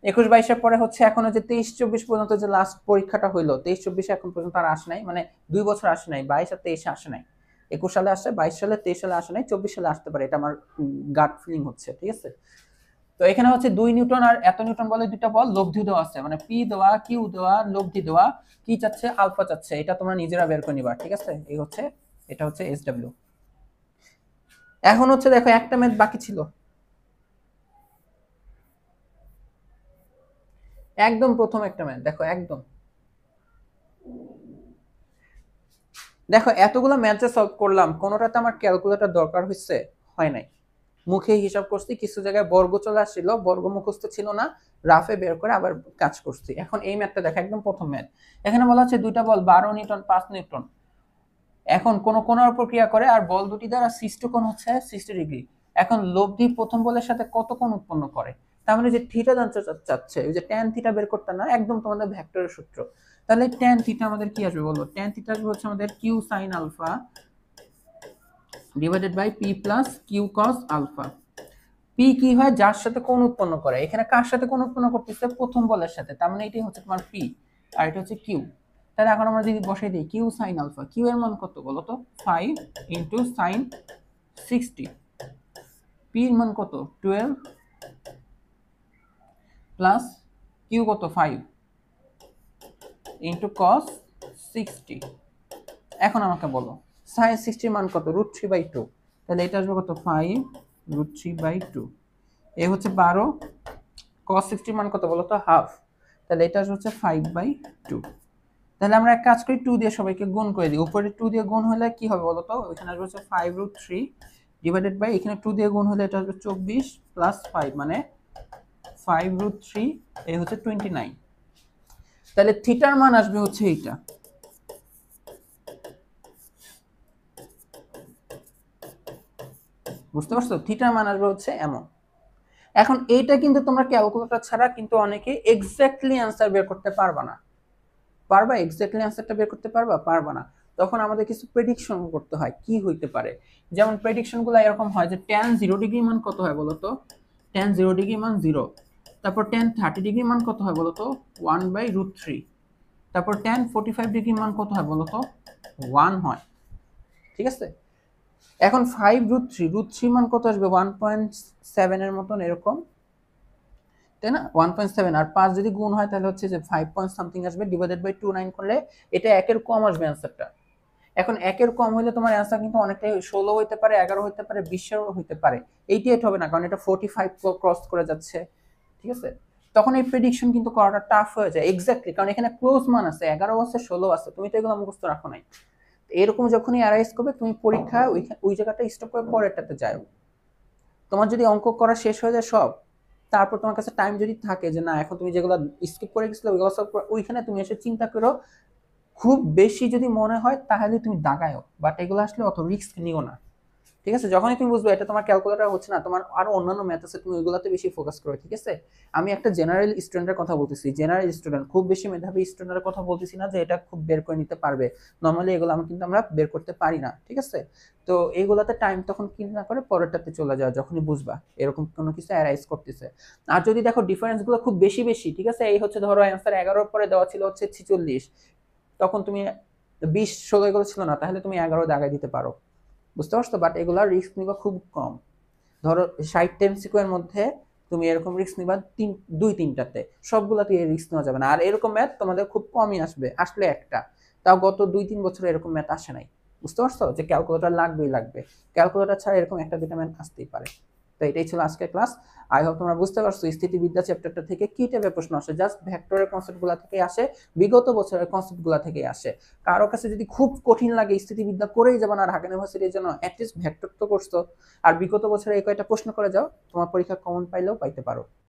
21-22-এর পরে হচ্ছে এখন যে 23-24 পর্যন্ত যে লাস্ট পরীক্ষাটা হইলো, 23-24 এখন পর্যন্ত আর আসে নাই, মানে 2 বছর আসে নাই, 22 আর 23 আসে নাই, 21 সালে আসছে, 22 সালে, 23 সালে আসে নাই, 24 সালে আসতে পারে, এটা আমার গাট ফিলিং হচ্ছে, ঠিক আছে। তো এখানে হচ্ছে 2 নিউটন আর এত নিউটন বলে দুইটা বল লব্ধি দেওয়া আছে, মানে পি দেওয়া, কিউ দেওয়া, লব্ধি দেওয়া, কি চাচ্ছে, আলফা চাচ্ছে, এটা তোমরা নিজেরা বের করে নিবা, ঠিক আছে। এই হচ্ছে, এটা হচ্ছে এসডব্লিউ। এখন হচ্ছে দেখো একটা ম্যাথ বাকি ছিল, একদম প্রথম একটা ম্যাথ, দেখো একদম, দেখো এতগুলো ম্যাথ যে সলভ করলাম, কোনোটাতে আমার ক্যালকুলেটর দরকার হচ্ছে, হয় নাই, মুখে হিসাব করছি, কিছু জায়গায় বর্গ চলে আসছিল, বর্গ মুখস্থ ছিল না, রাফে বের করে আবার কাজ করছি। এখন এই ম্যাথটা দেখো, একদম প্রথম ম্যাথ। এখানে বলা হচ্ছে দুইটা বল 12 নিউটন 5 নিউটন এখন কোন কোণের উপর ক্রিয়া করে আর বল দুটি দ্বারা সৃষ্ট কোণ হচ্ছে 60 ডিগ্রি। এখন লব্ধি প্রথম বলের সাথে কত কোণ উৎপন্ন করে? তার মানে যে থিটা জানতে চাচ্ছে, ওই যে ট্যান থিটা বের করতে না, একদম তোমাদের ভেক্টরের সূত্র। তাহলে ট্যান থিটা আমাদের কি আসবে বলো? ট্যান থিটা আসবে হচ্ছে আমাদের Q sine alpha divided by P plus Q cos alpha. P কি হয়? যার সাথে কোণ উৎপন্ন করে। এখানে কার সাথে কোণ উৎপন্ন করতেছে? প্রথম বলের সাথে। তার মানে এটাই হচ্ছে তোমার পি আর এটা হচ্ছে কিউ। তাহলে এখন আমরা যদি বসাই দিই কিউ সাইন আলফা, কিউ এর মান কত বলো তো? 5 ইনটু সাইন 60, পি এর মান কত? 12 প্লাস কিউ কত? 5 ইনটু কস 60। এখন আমাকে বলো সাইন 60 এর মান কত? √3/2। তাহলে এটা আসবে কত? 5 √3/2। এ হচ্ছে 12, cos 60 মান কত বলো তো? হাফ। তাহলে এটা হচ্ছে 5/2। তাহলে আমরা এক কাজ করি, 2 দিয়ে সবাইকে গুণ করে দিই। উপরে 2 দিয়ে গুণ হলে কি হবে বলো তো? এখানে আসবে হচ্ছে 5√3 ডিভাইডেড বাই, এখানে 2 দিয়ে গুণ হলে এটা আসবে 24 প্লাস 5 মানে 5√3, এই হচ্ছে 29। তাহলে থিটার মান আসবে হচ্ছে এইটা। বুঝতে পারছো? থিটার মান আসবে হচ্ছে এমন। এখন এইটা কিন্তু তোমরা ক্যালকুলেটর ছাড়া কিন্তু অনেকে এক্স্যাক্টলি অ্যান্সার বের করতে পারবা না। পারবা? এক্স্যাক্টলি অ্যান্সারটা বের করতে পারবা? পারবা না। তখন আমাদের কিছু প্রেডিকশন করতে হয় কি হইতে পারে। যেমন প্রেডিকশনগুলো এরকম হয় যে tan 0 ডিগ্রি মান কত হয় বলো তো? tan 0 ডিগ্রি মান 0। তারপর tan 30 ডিগ্রি মান কত হয় বলো তো? 1/√3। তারপর tan 45 ডিগ্রি মান কত হয় বলো তো? 1 হয়। ঠিক আছে? এখন 5√3 মান কত আসবে? 1.7 এর মতন এরকম, তাই না? 1.7 আর 5 যদি গুণ হয় তাহলে হচ্ছে যে 5 পয়েন্ট সামথিং আসবে, ডিভাইডেড বাই 29 করলে এটা একের কম আসবে অ্যান্সারটা। এখন একের কম হইলে তোমার অ্যান্সার কিন্তু অনেকটাই 16 হইতে পারে, 11 হইতে পারে, 20 হইতে পারে। 88 হবে না, কারণ এটা 45 ক্রস করে যাচ্ছে। ঠিক আছে? তখন এই প্রেডিকশন কিন্তু করাটা টাফ হয়ে যায় এক্স্যাক্টলি, কারণ এখানে ক্লোজ মান আছে, 11 আছে, 16 আছে, তুমি তো এগুলো মুখস্থ রাখো নাই। এরকম যখনই অ্যারাইজ করবে তুমি পরীক্ষা ওই জায়গাটা স্টপ করে পরেরটাতে যাও। তোমার যদি অঙ্ক করা শেষ হয়ে যায় সব, তারপর তোমার কাছে টাইম যদি থাকে যে না এখন তুমি যেগুলো স্কিপ করে গেছিলে ওইগুলো সব, ওইখানে তুমি এসে চিন্তা করো, খুব বেশি যদি মনে হয় তাহলে তুমি দাগায়ও, বাট এগুলো আসলে অত রিস্ক নিও না। ঠিক আছে? যখনই তুমি বুঝবে এটা তোমার ক্যালকুলেটর হচ্ছে না, তোমার আরো অন্যান্য ম্যাথ আছে, তুমি ওইগুলোতে বেশি ফোকাস করো। ঠিক আছে? আমি একটা জেনারেল স্টুডেন্টের কথা বলতেছি, জেনারেল স্টুডেন্ট, খুব বেশি মেধাবী স্টুডেন্টের কথা বলতেছি না যে এটা খুব বের করে নিতে পারবে। নর্মালি এগুলো কিন্তু আমরা বের করতে পারি না। ঠিক আছে? তো এইগুলাতে টাইম তখন কি না করে পরেরটাতে চলে যাও যখনই বুঝবা এরকম কোনো কিছু অ্যারাইজ করতেছে। আর যদি দেখো ডিফারেন্স গুলো খুব বেশি বেশি, ঠিক আছে, এই হচ্ছে ধরো অ্যান্সার 11 পরে দেওয়া ছিল হচ্ছে 46, তখন তুমি 20-16 এগুলো ছিল না, তাহলে তুমি 11 দাগাই দিতে পারো। বুঝতে পারছো? বাট এগুলার রিস্ক নিবা খুব কম। ধরো 60 MCQ এর মধ্যে তুমি এরকম রিস্ক নিবা 2-3টাতে, সবগুলাতে এই রিস্ক নেওয়া যাবে না। আর এরকম ম্যাথ তোমাদের খুব কমই আসবে, আসলে একটা, তাও গত 2-3 বছরে এরকম ম্যাথ আসে নাই। বুঝতে পারছো যে ক্যালকুলেটর লাগবেই লাগবে? ক্যালকুলেটর ছাড়া এরকম একটা দুটা ম্যাথ আসতেই পারে। তো এটাই ছিল আজকের ক্লাস। আই হোপ তোমরা বুঝতে পারছো স্থিতিবিদ্যা চ্যাপ্টারটা থেকে কি টাইপের প্রশ্ন আসে। জাস্ট ভেক্টরের কনসেপ্টগুলো থেকে আসে, বিগত বছরের কনসেপ্টগুলো থেকে আসে। কারো কাছে যদি খুব কঠিন লাগে স্থিতিবিদ্যা করেই যাবে না, ঢাকা ইউনিভার্সিটির জন্য অ্যাটলিস্ট ভেক্টর তো করছো, আর বিগত বছরে এই কয়টা প্রশ্ন করে যাও, তোমার পরীক্ষা কমন পাইলেও পাইতে পারো।